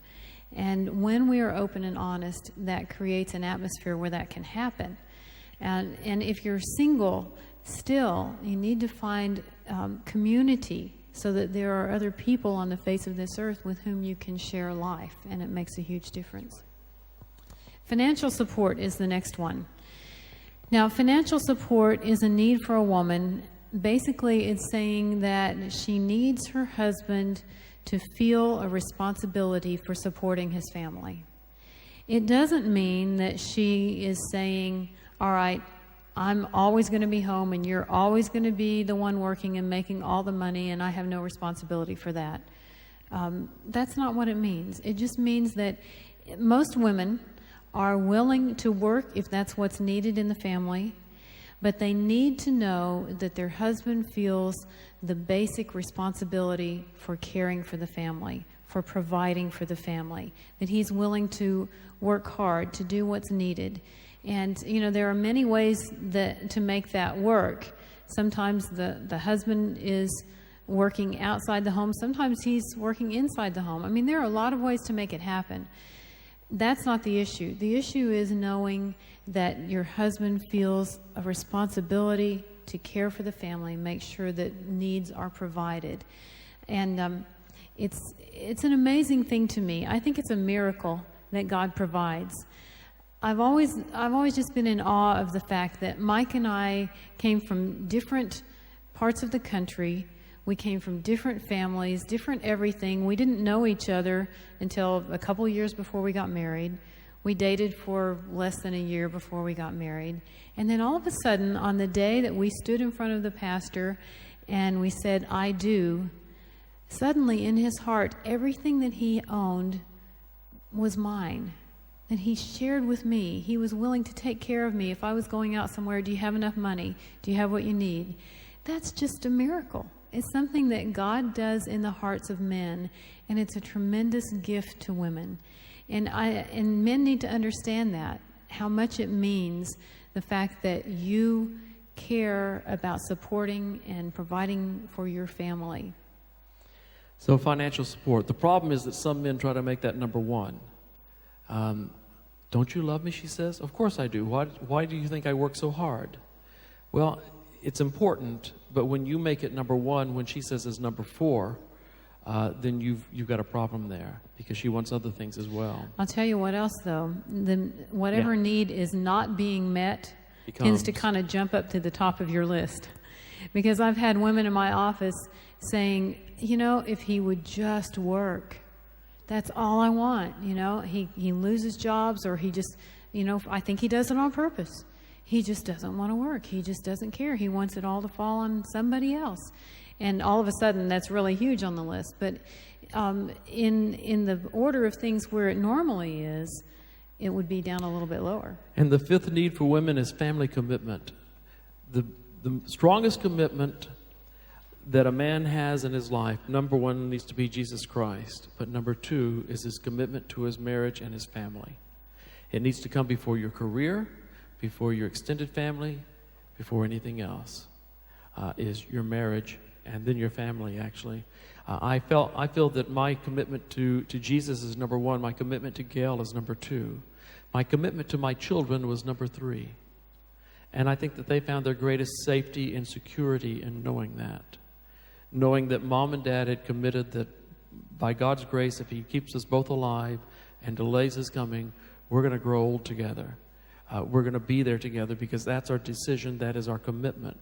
And when we are open and honest, that creates an atmosphere where that can happen. And if you're single still, you need to find community so that there are other people on the face of this earth with whom you can share life, and it makes a huge difference. Financial support is the next one. Now, financial support is a need for a woman. Basically, it's saying that she needs her husband to feel a responsibility for supporting his family. It doesn't mean that she is saying, all right, I'm always going to be home and you're always going to be the one working and making all the money and I have no responsibility for that. That's not what it means. It just means that most women are willing to work if that's what's needed in the family, but they need to know that their husband feels the basic responsibility for caring for the family, for providing for the family, that he's willing to work hard to do what's needed. And, you know, there are many ways to make that work. Sometimes the husband is working outside the home. Sometimes he's working inside the home. I mean, there are a lot of ways to make it happen. That's not the issue. The issue is knowing that your husband feels a responsibility to care for the family, make sure that needs are provided. And it's an amazing thing to me. I think it's a miracle that God provides. I've always just been in awe of the fact that Mike and I came from different parts of the country. We came from different families, different everything. We didn't know each other until a couple years before we got married. We dated for less than a year before we got married. And then all of a sudden, on the day that we stood in front of the pastor and we said, I do, suddenly in his heart, everything that he owned was mine, that he shared with me. He was willing to take care of me. If I was going out somewhere, do you have enough money? Do you have what you need? That's just a miracle. It's something that God does in the hearts of men, and it's a tremendous gift to women. And men need to understand that, how much it means, the fact that you care about supporting and providing for your family. So financial support. The problem is that some men try to make that number one. Don't you love me, she says. Of course I do. Why do you think I work so hard? Well, it's important, but when you make it number one, when she says it's number four, then you've got a problem there, because she wants other things as well. I'll tell you what else, though. Whatever need is not being met tends to kind of jump up to the top of your list. Because I've had women in my office saying, you know, if he would just work, that's all I want. You know, he loses jobs, or he just, you know, I think he does it on purpose. He just doesn't want to work. He just doesn't care. He wants it all to fall on somebody else. And all of a sudden, that's really huge on the list. But in the order of things where it normally is, it would be down a little bit lower. And the fifth need for women is family commitment. The strongest commitment that a man has in his life, number one, needs to be Jesus Christ. But number two is his commitment to his marriage and his family. It needs to come before your career, before your extended family, before anything else, is your marriage and then your family, actually. I feel that my commitment to Jesus is number one. My commitment to Gayle is number two. My commitment to my children was number three. And I think that they found their greatest safety and security in knowing that Mom and Dad had committed that by God's grace, if He keeps us both alive and delays His coming, we're going to grow old together. We're going to be there together, because that's our decision. That is our commitment.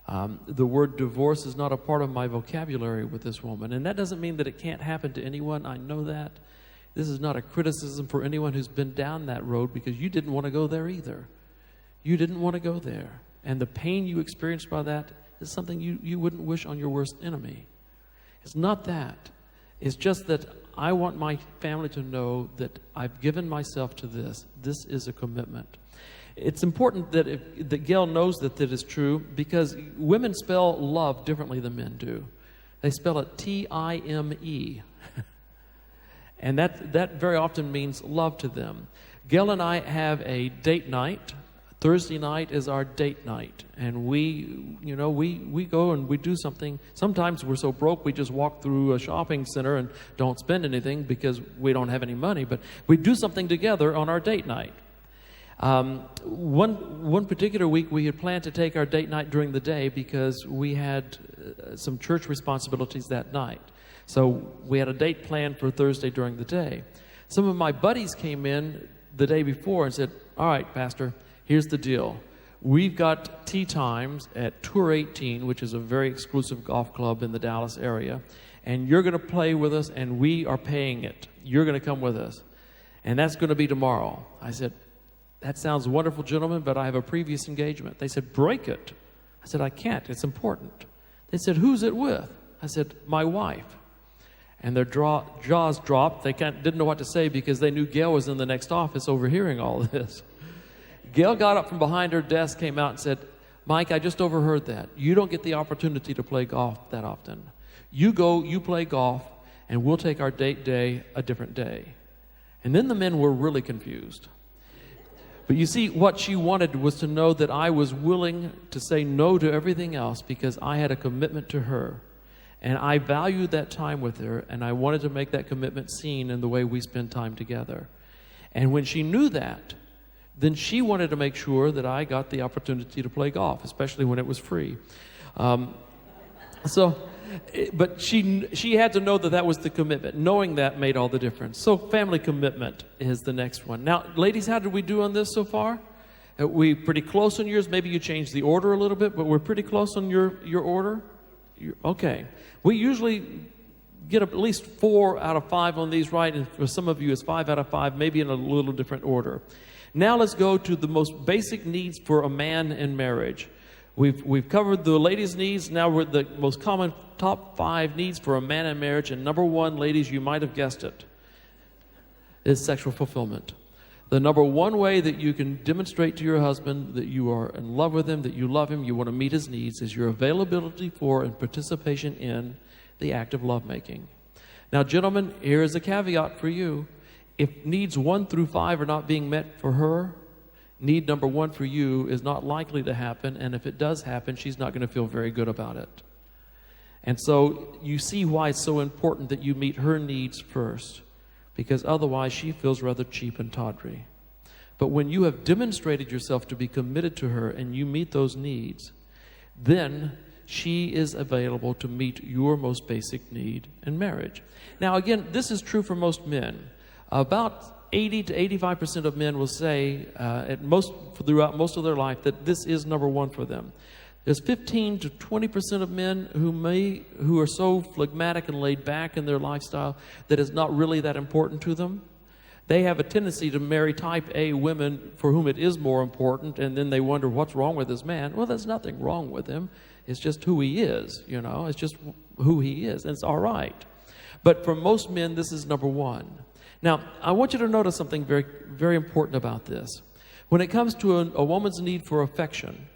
The word divorce is not a part of my vocabulary with this woman. And that doesn't mean that it can't happen to anyone. I know that. This is not a criticism for anyone who's been down that road, because you didn't want to go there either. You didn't want to go there. And the pain you experienced by that is something you wouldn't wish on your worst enemy. It's not that. It's just that I want my family to know that I've given myself to this. This is a commitment. It's important that Gayle knows that is true, because women spell love differently than men do. They spell it T-I-M-E. And that very often means love to them. Gayle and I have a date night. Thursday night is our date night, and we go and we do something. Sometimes we're so broke we just walk through a shopping center and don't spend anything because we don't have any money, but we do something together on our date night. One particular week we had planned to take our date night during the day, because we had some church responsibilities that night. So we had a date planned for Thursday during the day. Some of my buddies came in the day before and said, all right, Pastor, here's the deal. We've got tee times at Tour 18, which is a very exclusive golf club in the Dallas area, and you're going to play with us, and we are paying it. You're going to come with us, and that's going to be tomorrow. I said, that sounds wonderful, gentlemen, but I have a previous engagement. They said, break it. I said, I can't. It's important. They said, who's it with? I said, my wife. And their jaws dropped. They didn't know what to say because they knew Gayle was in the next office overhearing all of this. Gayle got up from behind her desk, came out and said, Mike, I just overheard that. You don't get the opportunity to play golf that often. You go, you play golf, and we'll take our date day a different day. And then the men were really confused. But you see, what she wanted was to know that I was willing to say no to everything else because I had a commitment to her. And I valued that time with her, and I wanted to make that commitment seen in the way we spend time together. And when she knew that, then she wanted to make sure that I got the opportunity to play golf, especially when it was free. But she had to know that that was the commitment. Knowing that made all the difference. So family commitment is the next one. Now, ladies, how did we do on this so far? We pretty close on yours. Maybe you changed the order a little bit, but we're pretty close on your order? Okay. We usually get at least 4 out of 5 on these, right? And for some of you, it's 5 out of 5, maybe in a little different order. Now let's go to the most basic needs for a man in marriage. We've covered the ladies' needs. Now we're the most common top 5 needs for a man in marriage. And number 1, ladies, you might have guessed it, is sexual fulfillment. The number 1 way that you can demonstrate to your husband that you are in love with him, that you love him, you want to meet his needs, is your availability for and participation in the act of lovemaking. Now, gentlemen, here is a caveat for you. If needs 1 through 5 are not being met for her, need number 1 for you is not likely to happen, and if it does happen, she's not going to feel very good about it. And so you see why it's so important that you meet her needs first, because otherwise she feels rather cheap and tawdry. But when you have demonstrated yourself to be committed to her and you meet those needs, then she is available to meet your most basic need in marriage. Now, again, this is true for most men. About 80 to 85% of men will say throughout most of their life that this is number 1 for them. There's 15 to 20% of men who are so phlegmatic and laid back in their lifestyle that it's not really that important to them. They have a tendency to marry type A women for whom it is more important, and then they wonder what's wrong with this man. Well, there's nothing wrong with him. It's just who he is, It's just who he is, and it's all right. But for most men, this is number 1. Now, I want you to notice something very, very important about this. When it comes to a woman's need for affection,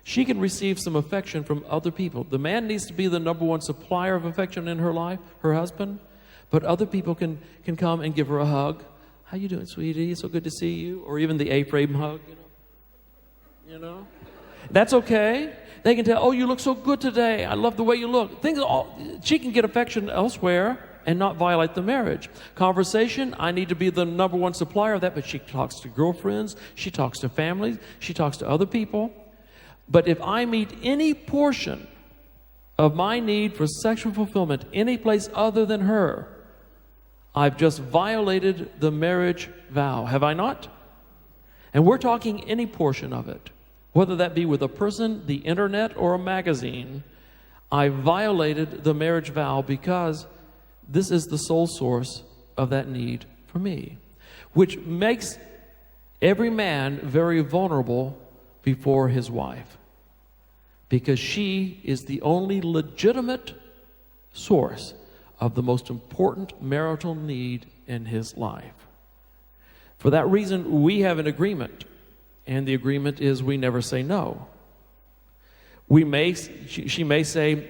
she can receive some affection from other people. The man needs to be the number 1 supplier of affection in her life, her husband, but other people can come and give her a hug. How you doing, sweetie? So good to see you. Or even the A-frame hug, That's okay. They can tell, oh, you look so good today. I love the way you look. She can get affection elsewhere and not violate the marriage. Conversation, I need to be the number 1 supplier of that, but she talks to girlfriends, she talks to families, she talks to other people. But if I meet any portion of my need for sexual fulfillment any place other than her, I've just violated the marriage vow, have I not? And we're talking any portion of it, whether that be with a person, the internet, or a magazine. I violated the marriage vow because this is the sole source of that need for me, which makes every man very vulnerable before his wife, because she is the only legitimate source of the most important marital need in his life. For that reason, we have an agreement, and the agreement is we never say no. She may say,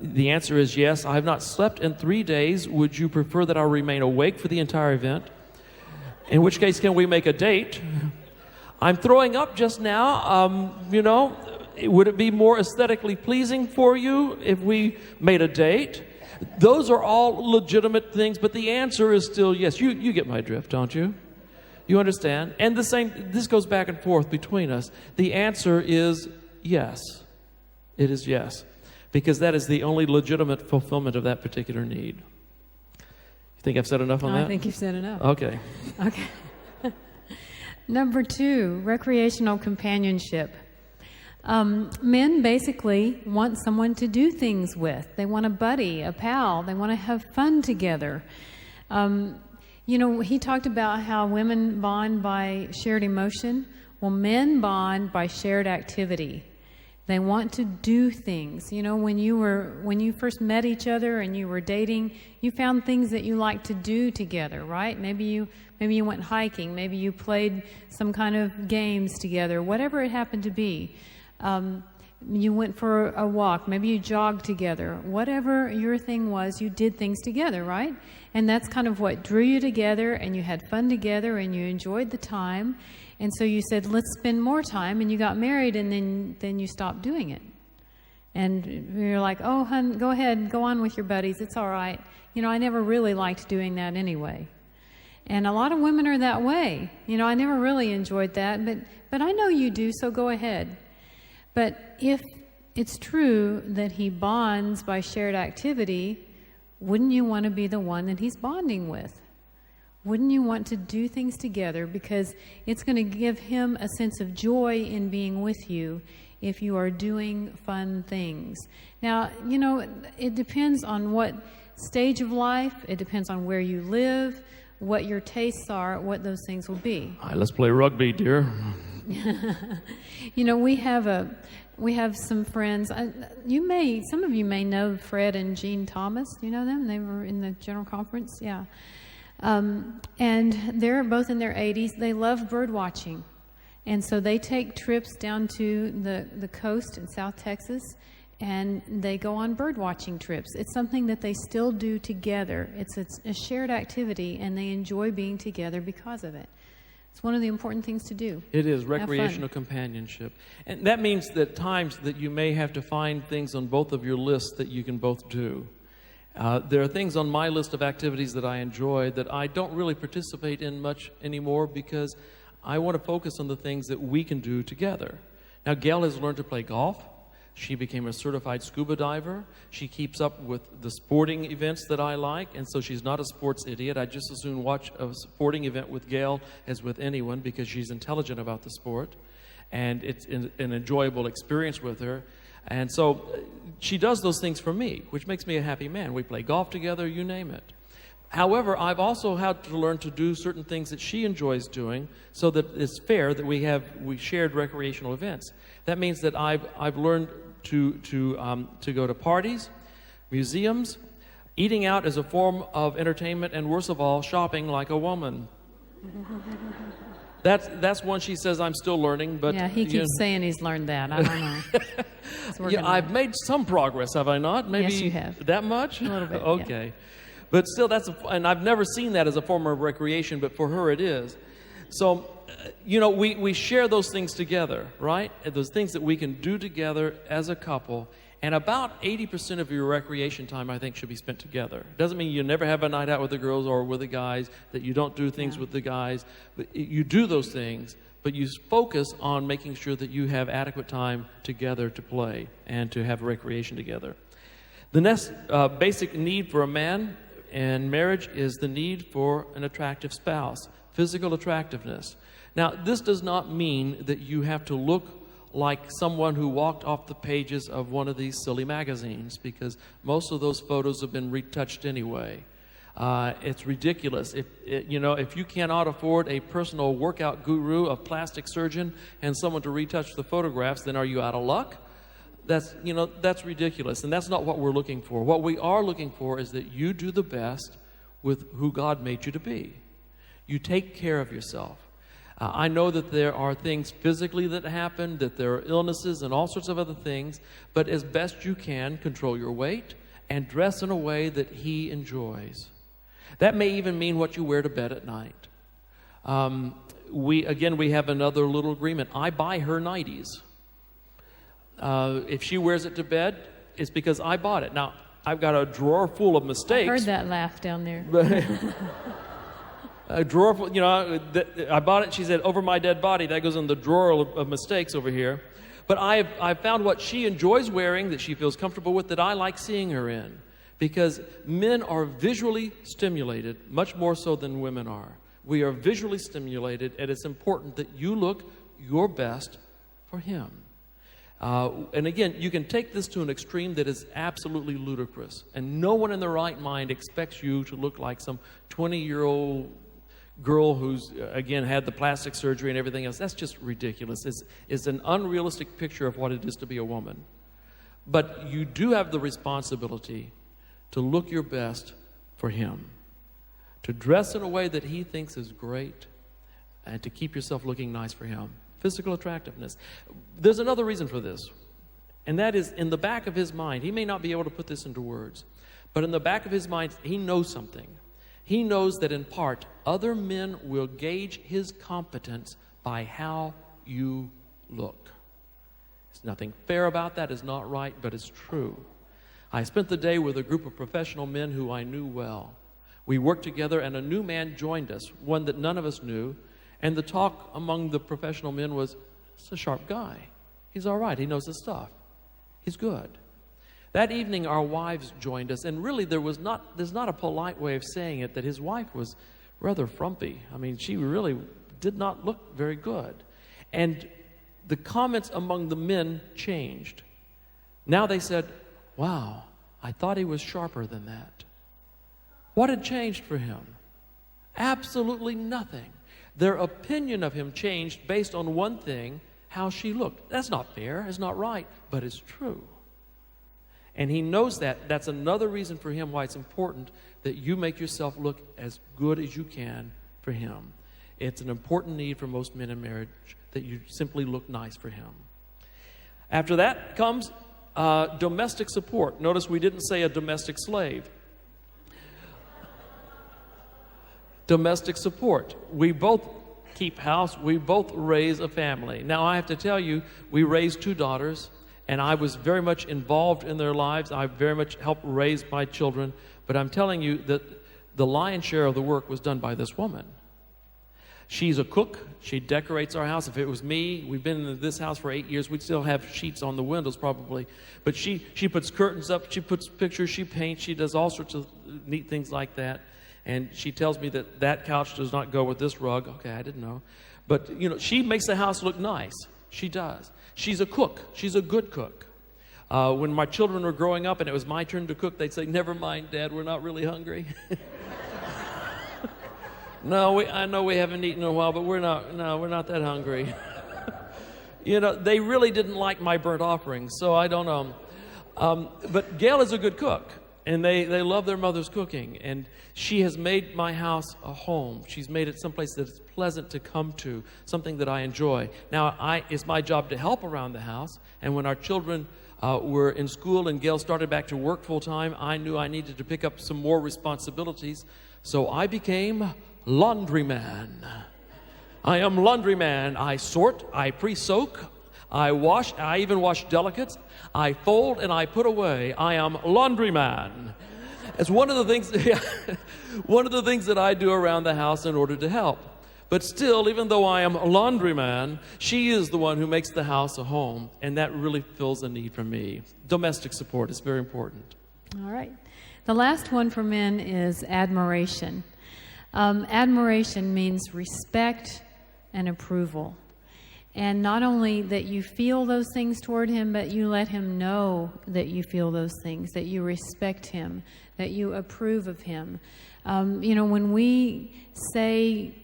the answer is yes, I have not slept in 3 days. Would you prefer that I remain awake for the entire event? In which case, can we make a date? I'm throwing up just now. Would it be more aesthetically pleasing for you if we made a date? Those are all legitimate things, but the answer is still yes. You get my drift, don't you? You understand? And this goes back and forth between us. The answer is yes. It is yes. because that is the only legitimate fulfillment of that particular need. You think I've said enough on that? I think you've said enough. Okay. Okay. Number 2, recreational companionship. Men basically want someone to do things with. They want a buddy, a pal. They want to have fun together. He talked about how women bond by shared emotion. Well, men bond by shared activity. They want to do things. When you first met each other and you were dating, you found things that you liked to do together, right? Maybe you went hiking. Maybe you played some kind of games together. Whatever it happened to be. You went for a walk. Maybe you jogged together. Whatever your thing was, you did things together, right? And that's kind of what drew you together, and you had fun together, and you enjoyed the time. And so you said, let's spend more time, and you got married, and then you stopped doing it. And you're like, oh, hon, go ahead, go on with your buddies. It's all right. I never really liked doing that anyway. And a lot of women are that way. I never really enjoyed that, but I know you do, so go ahead. But if it's true that he bonds by shared activity, wouldn't you want to be the one that he's bonding with? Wouldn't you want to do things together? Because it's going to give him a sense of joy in being with you if you are doing fun things. Now, it depends on what stage of life, it depends on where you live, what your tastes are, what those things will be. All right, let's play rugby, dear. We have some friends. Some of you may know Fred and Jean Thomas. Do you know them? They were in the General Conference. Yeah. And they're both in their 80s. They love bird watching. And so they take trips down to the coast in South Texas, and they go on bird watching trips. It's something that they still do together. It's a shared activity, and they enjoy being together because of it. It's one of the important things to do. It is recreational companionship. And that means that times that you may have to find things on both of your lists that you can both do. There are things on my list of activities that I enjoy that I don't really participate in much anymore because I want to focus on the things that we can do together. Now, Gayle has learned to play golf. She became a certified scuba diver. She keeps up with the sporting events that I like, and so she's not a sports idiot. I just as soon watch a sporting event with Gayle as with anyone because she's intelligent about the sport, and it's an enjoyable experience with her. And so she does those things for me, which makes me a happy man. We play golf together, you name it. However, I've also had to learn to do certain things that she enjoys doing so that it's fair that we shared recreational events. That means that I've learned to go to parties, museums, eating out as a form of entertainment, and worst of all, shopping like a woman. That's one she says I'm still learning, but yeah, he keeps saying he's learned that. I don't know. Yeah, I've made some progress, have I not? Maybe yes, you have. That much? A little bit. Okay. Yeah. But still, and I've never seen that as a form of recreation, but for her it is. So, we share those things together, right? Those things that we can do together as a couple. And about 80% of your recreation time, I think, should be spent together. Doesn't mean you never have a night out with the girls or with the guys, that you don't do things with the guys. But you do those things, but you focus on making sure that you have adequate time together to play and to have recreation together. The next basic need for a man in marriage is the need for an attractive spouse, physical attractiveness. Now, this does not mean that you have to look like someone who walked off the pages of one of these silly magazines, because most of those photos have been retouched anyway. It's ridiculous. If you cannot afford a personal workout guru, a plastic surgeon, and someone to retouch the photographs, then are you out of luck? That's ridiculous, and that's not what we're looking for. What we are looking for is that you do the best with who God made you to be. You take care of yourself. I know that there are things physically that happen, that there are illnesses and all sorts of other things, but as best you can, control your weight and dress in a way that He enjoys. That may even mean what you wear to bed at night. We have another little agreement. I buy her nighties. If she wears it to bed, it's because I bought it. Now, I've got a drawer full of mistakes. I heard that laugh down there. A drawer full, I bought it. She said, over my dead body. That goes in the drawer of mistakes over here. But I've found what she enjoys wearing, that she feels comfortable with, that I like seeing her in. Because men are visually stimulated, much more so than women are. We are visually stimulated, and it's important that you look your best for him. And again, you can take this to an extreme that is absolutely ludicrous. And no one in their right mind expects you to look like some 20-year-old girl who's, again, had the plastic surgery and everything else. That's just ridiculous. It's an unrealistic picture of what it is to be a woman. But you do have the responsibility to look your best for him, to dress in a way that he thinks is great, and to keep yourself looking nice for him. Physical attractiveness. There's another reason for this, and that is in the back of his mind. He may not be able to put this into words, but in the back of his mind, he knows something. He knows that in part, other men will gauge his competence by how you look. There's nothing fair about that. It's not right, but it's true. I spent the day with a group of professional men who I knew well. We worked together, and a new man joined us, one that none of us knew. And the talk among the professional men was, "It's a sharp guy. He's all right. He knows his stuff. He's good." That evening, our wives joined us, and really there's not a polite way of saying it, that his wife was rather frumpy. I mean, she really did not look very good. And the comments among the men changed. Now they said, "Wow, I thought he was sharper than that." What had changed for him? Absolutely nothing. Their opinion of him changed based on one thing, how she looked. That's not fair, it's not right, but it's true. And he knows that. That's another reason for him why it's important that you make yourself look as good as you can for him. It's an important need for most men in marriage that you simply look nice for him. After that comes domestic support. Notice we didn't say a domestic slave. Domestic support. We both keep house. We both raise a family. Now, I have to tell you, we raised 2 daughters, and I was very much involved in their lives. I very much helped raise my children. But I'm telling you that the lion's share of the work was done by this woman. She's a cook. She decorates our house. If it was me, we've been in this house for 8 years. We'd still have sheets on the windows probably. But she puts curtains up. She puts pictures. She paints. She does all sorts of neat things like that. And she tells me that couch does not go with this rug. Okay, I didn't know. But, she makes the house look nice. She does. She's a cook. She's a good cook. When my children were growing up and it was my turn to cook, they'd say, "Never mind, Dad, we're not really hungry." No, I know we haven't eaten in a while, but we're not that hungry. They really didn't like my burnt offerings, so I don't know. But Gayle is a good cook. And they love their mother's cooking. And she has made my house a home. She's made it someplace that is pleasant to come to, something that I enjoy. Now, it's my job to help around the house. And when our children were in school and Gayle started back to work full time, I knew I needed to pick up some more responsibilities. So I became laundryman. I am laundryman. I sort, I pre-soak, I wash, I even wash delicates. I fold and I put away. I am laundryman. It's one of the things that I do around the house in order to help. But still, even though I am a laundryman, she is the one who makes the house a home, and that really fills a need for me. Domestic support is very important. All right. The last one for men is admiration. Admiration means respect and approval. And not only that you feel those things toward him, but you let him know that you feel those things, that you respect him, that you approve of him. When we say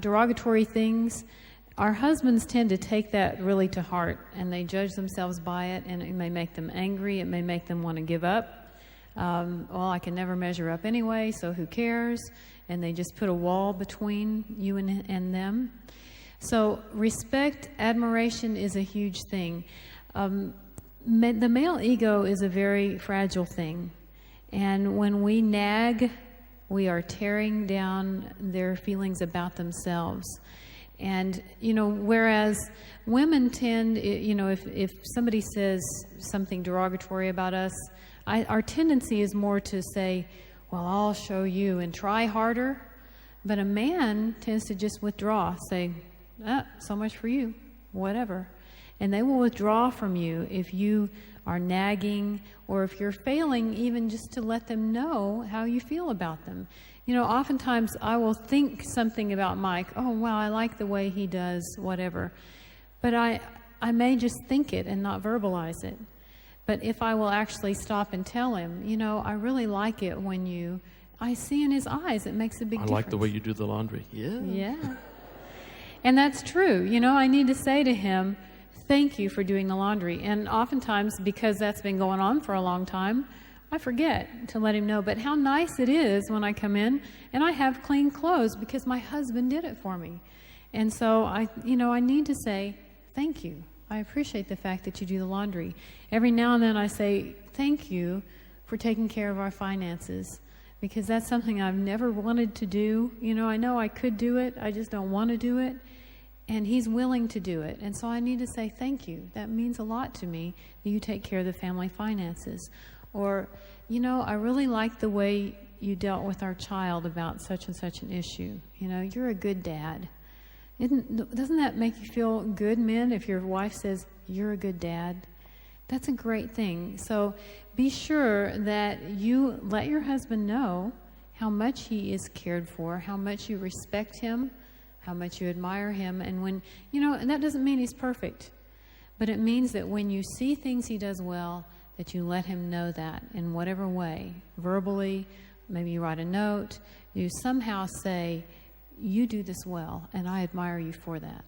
derogatory things, our husbands tend to take that really to heart, and they judge themselves by it, and it may make them angry. It may make them want to give up. I can never measure up anyway, so who cares? And they just put a wall between you and them. So respect, admiration is a huge thing. The male ego is a very fragile thing. And when we nag, we are tearing down their feelings about themselves. And, whereas women tend, if somebody says something derogatory about us, our tendency is more to say, "Well, I'll show you," and try harder. But a man tends to just withdraw, say, "So much for you," whatever. And they will withdraw from you if you are nagging or if you're failing even just to let them know how you feel about them. You know, oftentimes I will think something about Mike. Oh, wow, I like the way he does whatever. But I may just think it and not verbalize it. But if I will actually stop and tell him, you know, I really like it when I see in his eyes, it makes a big difference. I like the way you do the laundry. Yeah. Yeah. And that's true. You know, I need to say to him, thank you for doing the laundry. And oftentimes, because that's been going on for a long time, I forget to let him know. But how nice it is when I come in and I have clean clothes because my husband did it for me. And so I need to say, thank you. I appreciate the fact that you do the laundry. Every now and then I say, thank you for taking care of our finances, because that's something I've never wanted to do. You know I could do it. I just don't want to do it. And he's willing to do it. And so I need to say thank you. That means a lot to me that you take care of the family finances. Or, you know, I really like the way you dealt with our child about such and such an issue. You know, you're a good dad. Doesn't that make you feel good, men, if your wife says, you're a good dad? That's a great thing. So be sure that you let your husband know how much he is cared for, how much you respect him, how much you admire him. And when, you know, and that doesn't mean he's perfect, but it means that when you see things he does well, that you let him know that in whatever way, verbally, maybe you write a note, you somehow say, you do this well, and I admire you for that.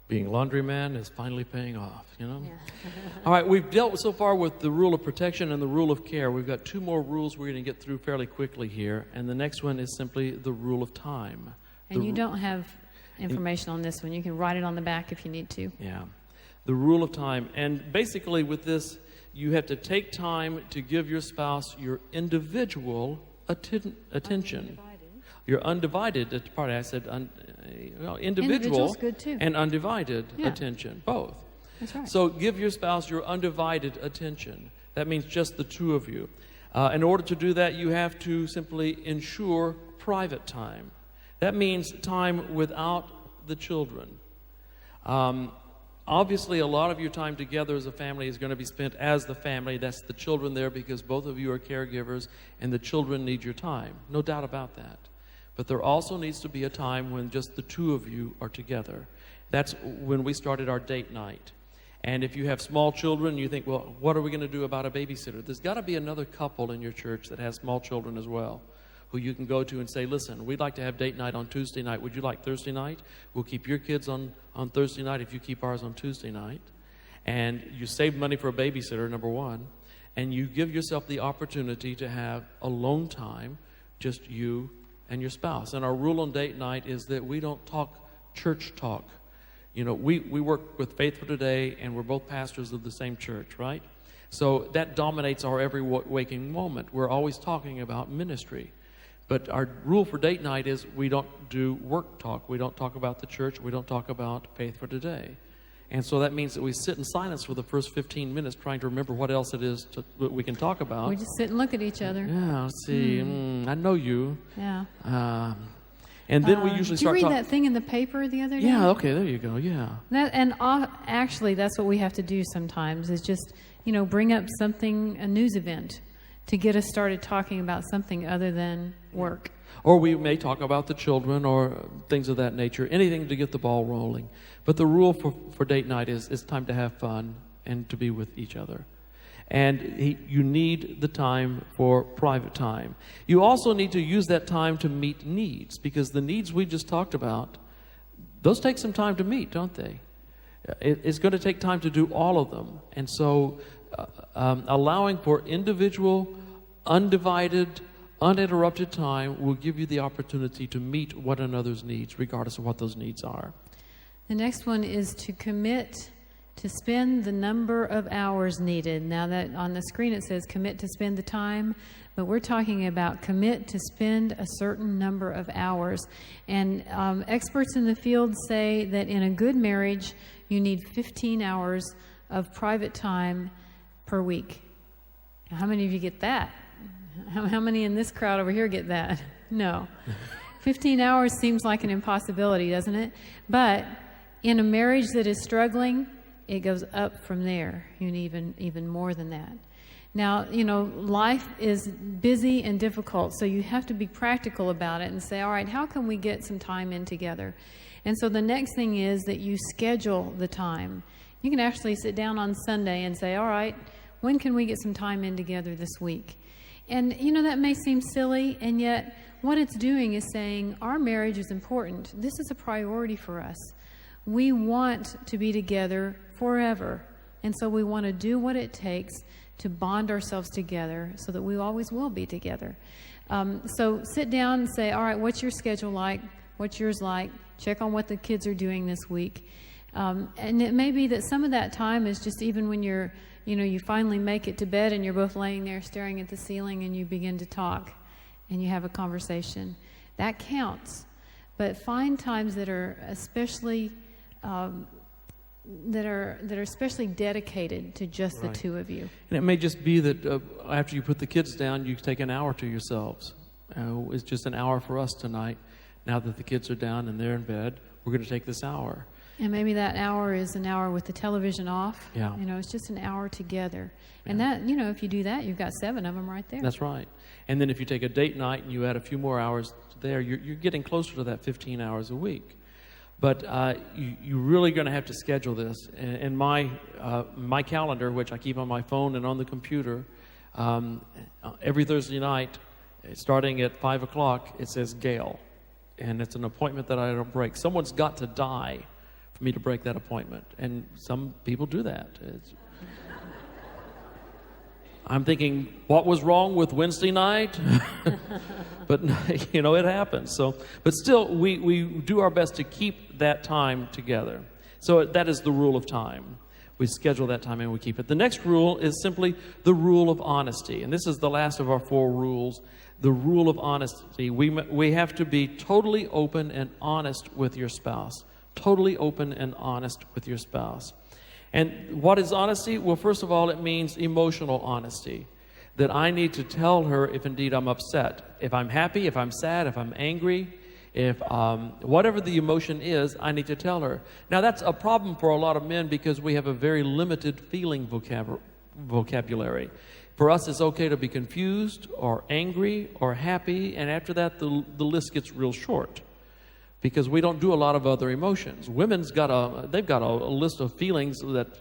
Being laundryman is finally paying off, you know? Yeah. All right, we've dealt so far with the rule of protection and the rule of care. We've got 2 more rules we're going to get through fairly quickly here, and the next one is simply the rule of time. And you don't have information on this one. You can write it on the back if you need to. Yeah, the rule of time. And basically with this, you have to take time to give your spouse your individual attention. Your undivided, pardon, I said individual Individual's good too. and undivided attention, both. That's right. So give your spouse your undivided attention. That means just the 2 of you. In order to do that, you have to simply ensure private time. That means time without the children. Obviously, a lot of your time together as a family is going to be spent as the family. That's the children there because both of you are caregivers and the children need your time. No doubt about that. But there also needs to be a time when just the 2 of you are together. That's when we started our date night. And if you have small children, you think, well, what are we going to do about a babysitter? There's got to be another couple in your church that has small children as well, who you can go to and say, listen, we'd like to have date night on Tuesday night. Would you like Thursday night? We'll keep your kids on Thursday night if you keep ours on Tuesday night. And you save money for a babysitter, number 1. And you give yourself the opportunity to have alone time, just you and your spouse. And our rule on date night is that we don't talk church talk. You know, we work with Faithful Today, and we're both pastors of the same church, right? So that dominates our every waking moment. We're always talking about ministry. But our rule for date night is we don't do work talk. We don't talk about the church. We don't talk about Faith for Today. And so that means that we sit in silence for the first 15 minutes trying to remember what else it is that we can talk about. We just sit and look at each other. Yeah, let's see. I know you. Yeah. And then we usually start talking. Did you read that thing in the paper the other day? Yeah, okay, there you go, yeah. Actually, that's what we have to do sometimes is just, you know, bring up something, a news event, to get us started talking about something other than work. Or we may talk about the children or things of that nature, anything to get the ball rolling. But the rule for date night is it's time to have fun and to be with each other. And you need the time for private time. You also need to use that time to meet needs, because the needs we just talked about, those take some time to meet, don't they? It's going to take time to do all of them. And so allowing for individual, undivided, uninterrupted time will give you the opportunity to meet one another's needs, regardless of what those needs are. The next one is to commit to spend the number of hours needed. Now that on the screen it says commit to spend the time, but we're talking about commit to spend a certain number of hours. And experts in the field say that in a good marriage, you need 15 hours of private time per week. Now, how many of you get that? How many in this crowd over here get that? No. 15 hours seems like an impossibility, doesn't it? But in a marriage that is struggling, it goes up from there, even more than that. Now, life is busy and difficult, so you have to be practical about it and say, all right, how can we get some time in together? And so the next thing is that you schedule the time. You can actually sit down on Sunday and say, all right, when can we get some time in together this week? And, that may seem silly, and yet what it's doing is saying our marriage is important. This is a priority for us. We want to be together forever, and so we want to do what it takes to bond ourselves together so that we always will be together. So sit down and say, all right, what's your schedule like? What's yours like? Check on what the kids are doing this week. And it may be that some of that time is just even when you finally make it to bed and you're both laying there staring at the ceiling and you begin to talk and you have a conversation. That counts. But find times that are especially especially dedicated to just the two of you. And it may just be that after you put the kids down, you take an hour to yourselves. It's just an hour for us tonight. Now that the kids are down and they're in bed, we're going to take this hour. And maybe that hour is an hour with the television off. Yeah. It's just an hour together. And that, if you do that, you've got 7 of them right there. That's right. And then if you take a date night and you add a few more hours there, you're getting closer to that 15 hours a week. But you're really going to have to schedule this. And my calendar, which I keep on my phone and on the computer, every Thursday night, starting at 5 o'clock, it says Gayle. And it's an appointment that I don't break. Someone's got to die for me to break that appointment. And some people do that. I'm thinking, what was wrong with Wednesday night? But, it happens. So, but still, we do our best to keep that time together. So that is the rule of time. We schedule that time and we keep it. The next rule is simply the rule of honesty. And this is the last of our 4 rules, the rule of honesty. We have to be totally open and honest with your spouse. Totally open and honest with your spouse. And what is honesty? Well, first of all, it means emotional honesty. That I need to tell her if indeed I'm upset. If I'm happy, if I'm sad, if I'm angry, if whatever the emotion is, I need to tell her. Now, that's a problem for a lot of men because we have a very limited feeling vocabulary. For us, it's okay to be confused or angry or happy, and after that, the list gets real short. Because we don't do a lot of other emotions. Women's got they've got a list of feelings that,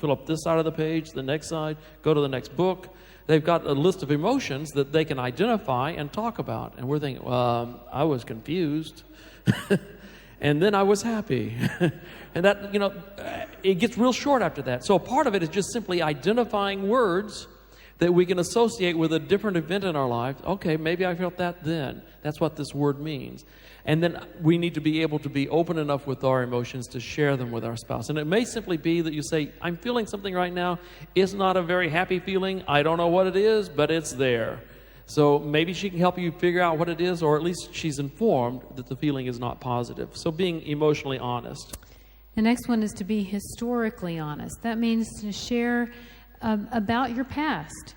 fill up this side of the page, the next side, go to the next book. They've got a list of emotions that they can identify and talk about. And we're thinking, well, I was confused. And then I was happy. And that, it gets real short after that. So a part of it is just simply identifying words that we can associate with a different event in our life. Okay, maybe I felt that then. That's what this word means. And then we need to be able to be open enough with our emotions to share them with our spouse. And it may simply be that you say, I'm feeling something right now. It's not a very happy feeling. I don't know what it is, but it's there. So maybe she can help you figure out what it is, or at least she's informed that the feeling is not positive. So being emotionally honest. The next one is to be historically honest. That means to share about your past,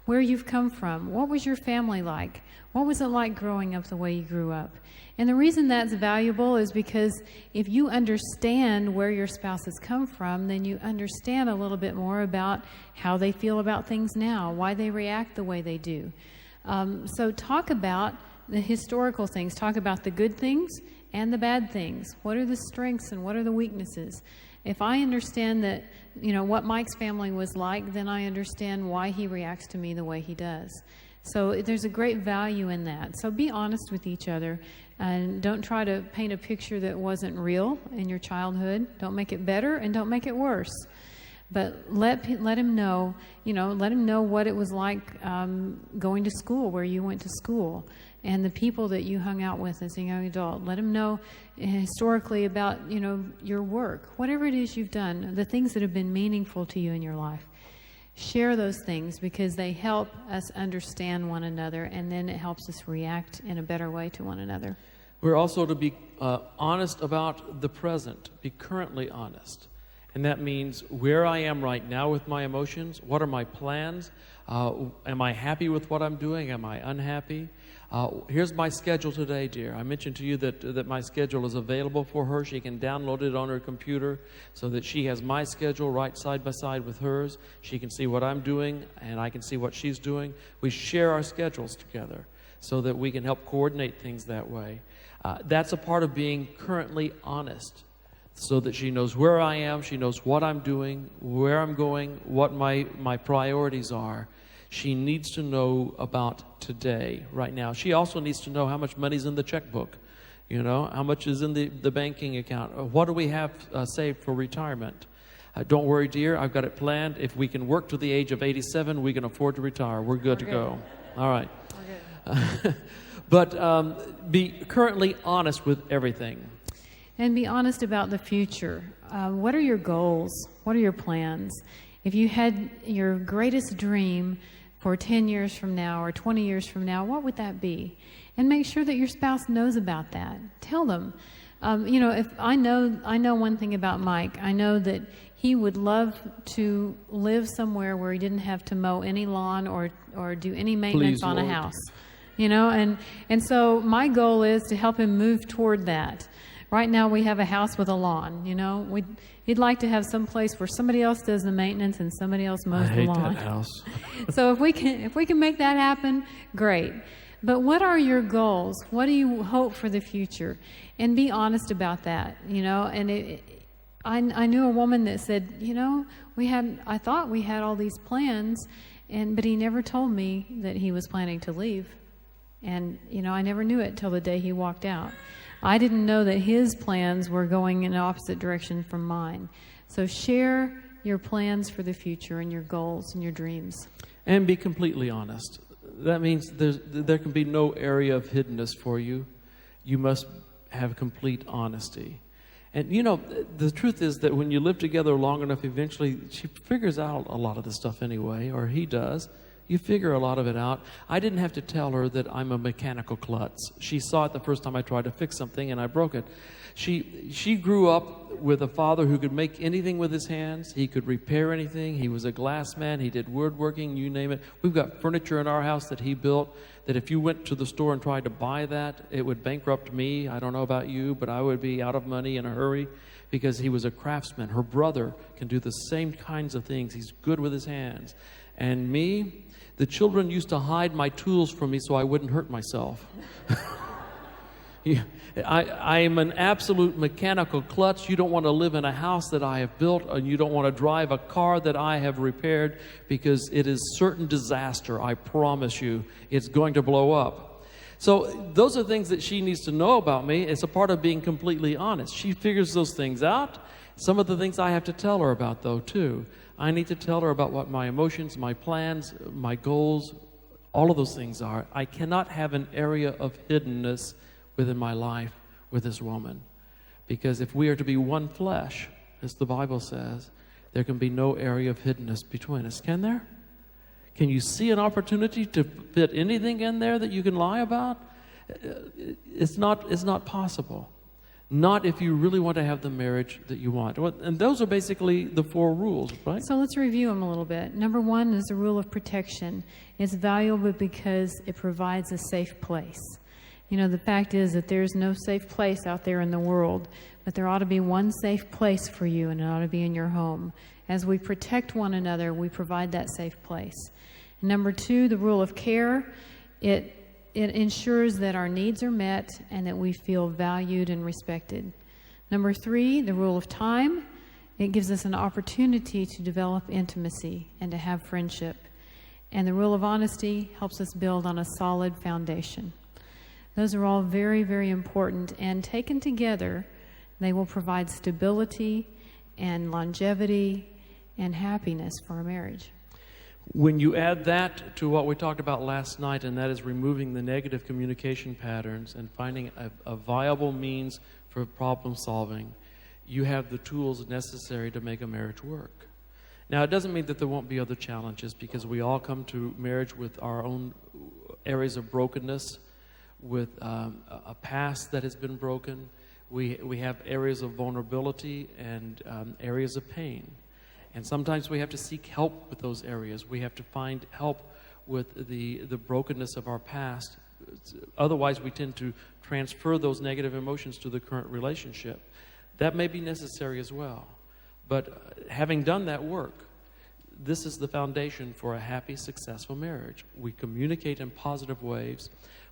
where you've come from. What was your family like? What was it like growing up the way you grew up? And the reason that's valuable is because if you understand where your spouse has come from, then you understand a little bit more about how they feel about things now, why they react the way they do. So talk about the historical things. Talk about the good things and the bad things. What are the strengths and what are the weaknesses? If I understand that, what Mike's family was like, then I understand why he reacts to me the way he does. So there's a great value in that. So be honest with each other and don't try to paint a picture that wasn't real in your childhood. Don't make it better and don't make it worse. But let him know, let him know what it was like going to school, where you went to school, and the people that you hung out with as a young adult. Let him know historically about, your work, whatever it is you've done, the things that have been meaningful to you in your life. Share those things because they help us understand one another, and then it helps us react in a better way to one another. We're also to be honest about the present, be currently honest. And that means where I am right now with my emotions, what are my plans, am I happy with what I'm doing, am I unhappy? Here's my schedule today, dear. I mentioned to you that my schedule is available for her. She can download it on her computer so that she has my schedule right side by side with hers. She can see what I'm doing, and I can see what she's doing. We share our schedules together so that we can help coordinate things that way. That's a part of being currently honest, so that she knows where I am, she knows what I'm doing, where I'm going, what my priorities are. She needs to know about today, right now. She also needs to know how much money's in the checkbook, how much is in the banking account. What do we have saved for retirement? Don't worry, dear, I've got it planned. If we can work to the age of 87, we can afford to retire. We're good to go. All right. We're good. But be currently honest with everything. And be honest about the future. What are your goals? What are your plans? If you had your greatest dream for 10 years from now or 20 years from now, what would that be? And make sure that your spouse knows about that. Tell them. If I know one thing about Mike. I know that he would love to live somewhere where he didn't have to mow any lawn or do any maintenance on a house. And so my goal is to help him move toward that. Right now we have a house with a lawn, We'd like to have some place where somebody else does the maintenance and somebody else mows the lawn. I hate that house. So if we can make that happen, great. But what are your goals? What do you hope for the future? And be honest about that, And I knew a woman that said, I thought we had all these plans, but he never told me that he was planning to leave. And, I never knew it till the day he walked out. I didn't know that his plans were going in the opposite direction from mine. So share your plans for the future and your goals and your dreams. And be completely honest. That means there can be no area of hiddenness for you. You must have complete honesty. And, the truth is that when you live together long enough, eventually she figures out a lot of this stuff anyway, or he does. You figure a lot of it out. I didn't have to tell her that I'm a mechanical klutz. She saw it the first time I tried to fix something and I broke it. She grew up with a father who could make anything with his hands. He could repair anything. He was a glass man. He did woodworking, you name it. We've got furniture in our house that he built that if you went to the store and tried to buy that, it would bankrupt me. I don't know about you, but I would be out of money in a hurry because he was a craftsman. Her brother can do the same kinds of things. He's good with his hands. And me, the children used to hide my tools from me so I wouldn't hurt myself. I am an absolute mechanical klutz. You don't want to live in a house that I have built, and you don't want to drive a car that I have repaired because it is certain disaster. I promise you, it's going to blow up. So those are things that she needs to know about me. It's a part of being completely honest. She figures those things out. Some of the things I have to tell her about, though, too. I need to tell her about what my emotions, my plans, my goals, all of those things are. I cannot have an area of hiddenness within my life with this woman. Because if we are to be one flesh, as the Bible says, there can be no area of hiddenness between us. Can there? Can you see an opportunity to fit anything in there that you can lie about? It's not possible. Not if you really want to have the marriage that you want. And those are basically the 4 rules, right? So let's review them a little bit. Number 1 is the rule of protection. It's valuable because it provides a safe place. The fact is that there's no safe place out there in the world, but there ought to be one safe place for you, and it ought to be in your home. As we protect one another, we provide that safe place. And number 2, the rule of care. It ensures that our needs are met and that we feel valued and respected. Number 3, the rule of time. It gives us an opportunity to develop intimacy and to have friendship. And the rule of honesty helps us build on a solid foundation. Those are all very, very important, and taken together, they will provide stability and longevity and happiness for a marriage. When you add that to what we talked about last night, and that is removing the negative communication patterns and finding a viable means for problem solving, you have the tools necessary to make a marriage work. Now, it doesn't mean that there won't be other challenges, because we all come to marriage with our own areas of brokenness, with a past that has been broken, We have areas of vulnerability and areas of pain. And sometimes we have to seek help with those areas. We have to find help with the brokenness of our past. Otherwise, we tend to transfer those negative emotions to the current relationship. That may be necessary as well. But having done that work, this is the foundation for a happy, successful marriage. We communicate in positive ways.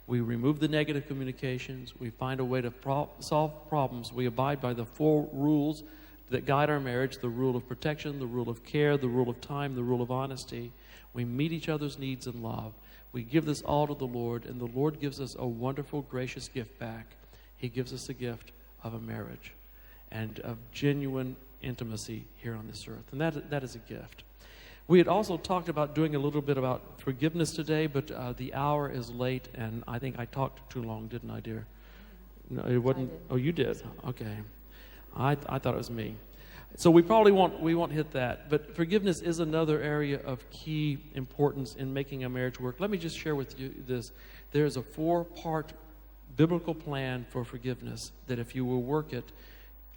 We remove the negative communications. We find a way to solve problems. We abide by the 4 rules that guide our marriage: the rule of protection, the rule of care, the rule of time, the rule of honesty. We meet each other's needs in love. We give this all to the Lord, and the Lord gives us a wonderful, gracious gift back. He gives us the gift of a marriage and of genuine intimacy here on this earth. And that is a gift. We had also talked about doing a little bit about forgiveness today, but the hour is late, and I think I talked too long, didn't I, dear? No, it wasn't. Oh, you did? Okay. I thought it was me. So we probably won't hit that. But forgiveness is another area of key importance in making a marriage work. Let me just share with you this. There is a 4-part biblical plan for forgiveness that if you will work it,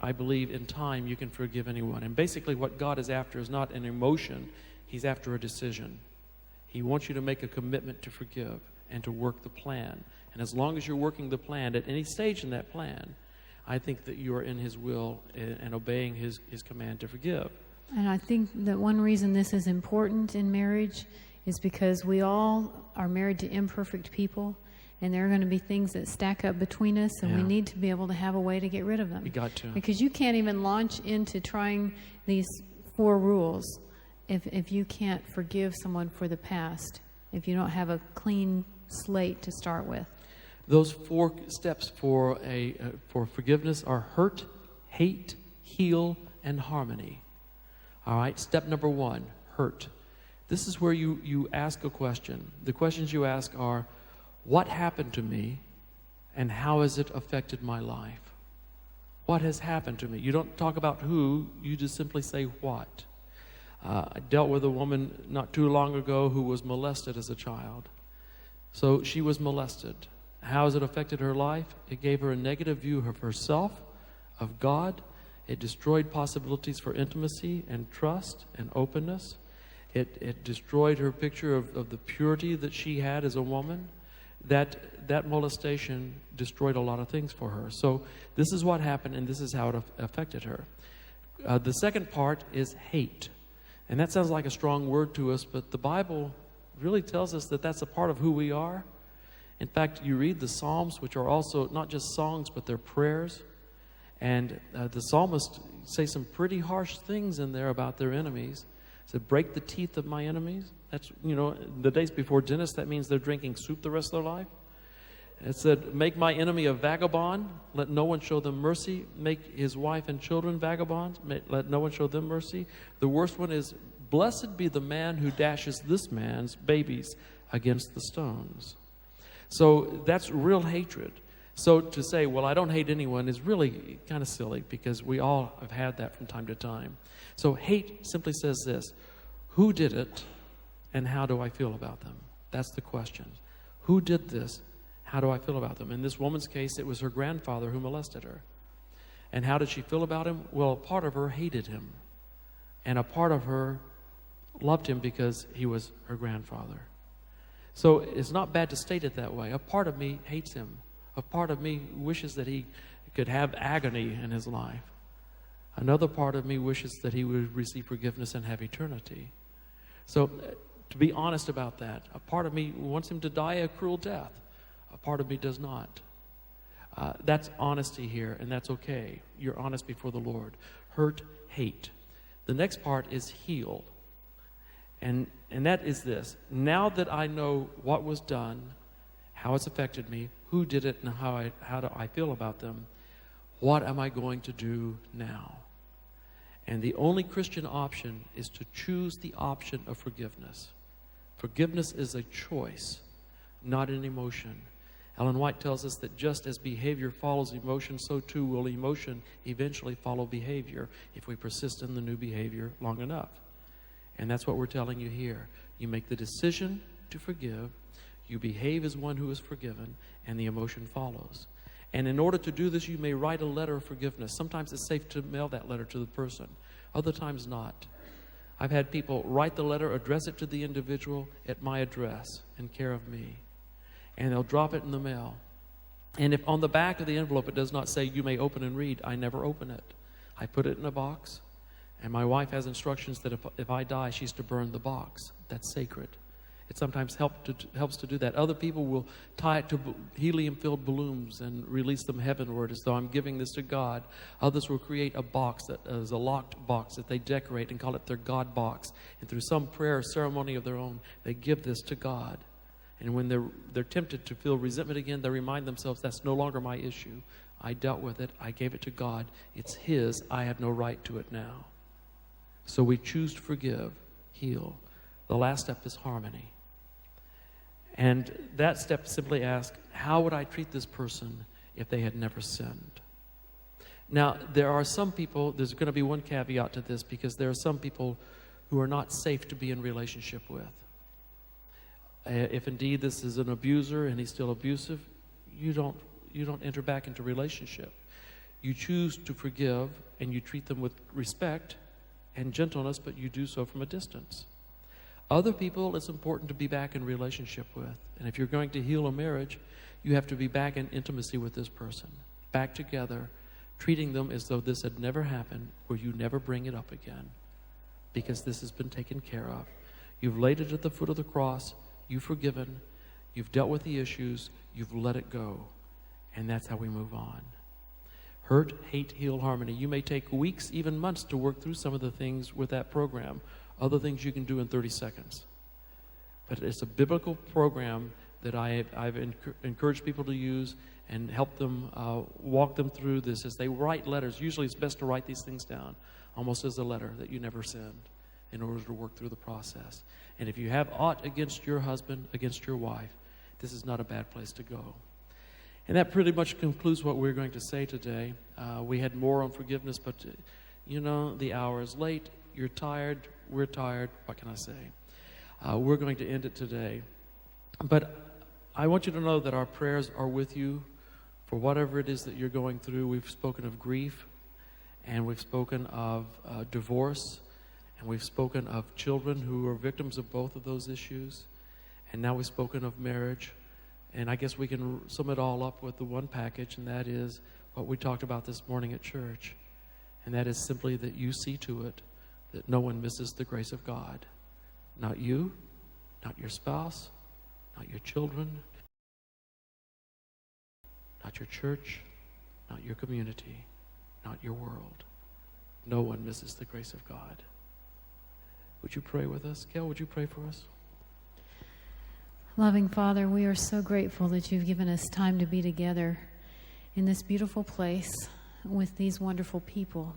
I believe in time you can forgive anyone. And basically what God is after is not an emotion. He's after a decision. He wants you to make a commitment to forgive and to work the plan. And as long as you're working the plan, at any stage in that plan, I think that you are in His will and obeying His command to forgive. And I think that one reason this is important in marriage is because we all are married to imperfect people, and there are going to be things that stack up between us, and we need to be able to have a way to get rid of them. We got to. Because you can't even launch into trying these 4 rules if you can't forgive someone for the past, if you don't have a clean slate to start with. Those 4 steps for forgiveness are hurt, hate, heal, and harmony. All right, step number 1, hurt. This is where you ask a question. The questions you ask are, what happened to me, and how has it affected my life? What has happened to me? You don't talk about who, you just simply say what. I dealt with a woman not too long ago who was molested as a child. So she was molested. How has it affected her life? It gave her a negative view of herself, of God. It destroyed possibilities for intimacy and trust and openness. It destroyed her picture of the purity that she had as a woman. That molestation destroyed a lot of things for her. So this is what happened, and this is how it affected her. The second part is hate. And that sounds like a strong word to us, but the Bible really tells us that that's a part of who we are. In fact, you read the Psalms, which are also not just songs, but they're prayers. And the psalmists say some pretty harsh things in there about their enemies. It said, break the teeth of my enemies. That's, the days before dentists, that means they're drinking soup the rest of their life. It said, make my enemy a vagabond. Let no one show them mercy. Make his wife and children vagabonds. Let no one show them mercy. The worst one is, blessed be the man who dashes this man's babies against the stones. So that's real hatred. So to say, well, I don't hate anyone is really kind of silly, because we all have had that from time to time. So hate simply says this: who did it and how do I feel about them? That's the question. Who did this? How do I feel about them? In this woman's case, it was her grandfather who molested her. And how did she feel about him? Well, a part of her hated him. And a part of her loved him because he was her grandfather. So it's not bad to state it that way. A part of me hates him. A part of me wishes that he could have agony in his life. Another part of me wishes that he would receive forgiveness and have eternity. So to be honest about that, a part of me wants him to die a cruel death. A part of me does not. That's honesty here, and that's okay. You're honest before the Lord. Hurt, hate. The next part is heal. And that is this: now that I know what was done, how it's affected me, who did it, and how do I feel about them, what am I going to do now? And the only Christian option is to choose the option of forgiveness. Forgiveness is a choice, not an emotion. Ellen White tells us that just as behavior follows emotion, so too will emotion eventually follow behavior if we persist in the new behavior long enough. And that's what we're telling you here. You make the decision to forgive, you behave as one who is forgiven, and the emotion follows. And in order to do this, you may write a letter of forgiveness. Sometimes it's safe to mail that letter to the person. Other times not. I've had people write the letter, address it to the individual at my address, in care of me. And they'll drop it in the mail. And if on the back of the envelope it does not say, you may open and read, I never open it. I put it in a box. And my wife has instructions that if I die, she's to burn the box. That's sacred. It sometimes helps to do that. Other people will tie it to helium-filled balloons and release them heavenward as though I'm giving this to God. Others will create a box that is a locked box that they decorate and call it their God box. And through some prayer or ceremony of their own, they give this to God. And when they're tempted to feel resentment again, they remind themselves, that's no longer my issue. I dealt with it. I gave it to God. It's His. I have no right to it now. So we choose to forgive, heal. The last step is harmony. And that step simply asks, how would I treat this person if they had never sinned? Now, there are some people, there's going to be one caveat to this, because there are some people who are not safe to be in relationship with. If indeed this is an abuser and he's still abusive, you don't enter back into relationship. You choose to forgive and you treat them with respect and gentleness, but you do so from a distance. Other people, it's important to be back in relationship with. And if you're going to heal a marriage, you have to be back in intimacy with this person, back together, treating them as though this had never happened, where you never bring it up again, because this has been taken care of. You've laid it at the foot of the cross. You've forgiven. You've dealt with the issues. You've let it go. And that's how we move on. Hurt, hate, heal, harmony. You may take weeks, even months, to work through some of the things with that program. Other things you can do in 30 seconds. But it's a biblical program that I've encouraged people to use and help them walk them through this as they write letters. Usually it's best to write these things down, almost as a letter that you never send, in order to work through the process. And if you have aught against your husband, against your wife, this is not a bad place to go. And that pretty much concludes what we're going to say today. We had more on forgiveness, but the hour is late. You're tired. We're tired. What can I say? We're going to end it today. But I want you to know that our prayers are with you for whatever it is that you're going through. We've spoken of grief, and we've spoken of divorce, and we've spoken of children who are victims of both of those issues. And now we've spoken of marriage. And I guess we can sum it all up with the one package, and that is what we talked about this morning at church. And that is simply that you see to it that no one misses the grace of God. Not you, not your spouse, not your children, not your church, not your community, not your world. No one misses the grace of God. Would you pray with us? Gayle, would you pray for us? Loving Father, we are so grateful that you've given us time to be together in this beautiful place with these wonderful people.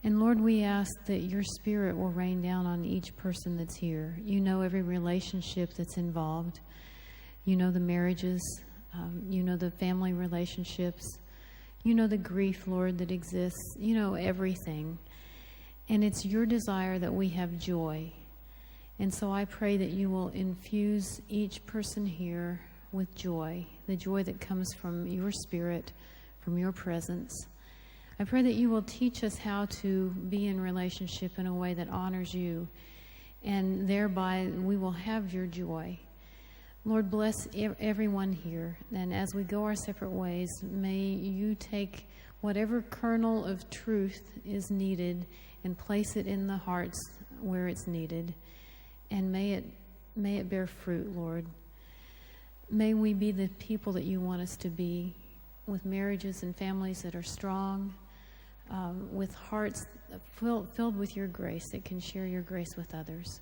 And Lord, we ask that your Spirit will rain down on each person that's here. You know every relationship that's involved. You know the marriages. You know the family relationships. You know the grief, Lord, that exists. You know everything. And it's your desire that we have joy. And so I pray that you will infuse each person here with joy, the joy that comes from your Spirit, from your presence. I pray that you will teach us how to be in relationship in a way that honors you, and thereby we will have your joy. Lord, bless everyone here, and as we go our separate ways, may you take whatever kernel of truth is needed and place it in the hearts where it's needed, and may it bear fruit, Lord. May we be the people that you want us to be, with marriages and families that are strong, with hearts filled with your grace that can share your grace with others.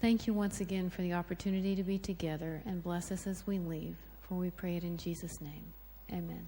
Thank you once again for the opportunity to be together, and bless us as we leave, for we pray it in Jesus' name. Amen.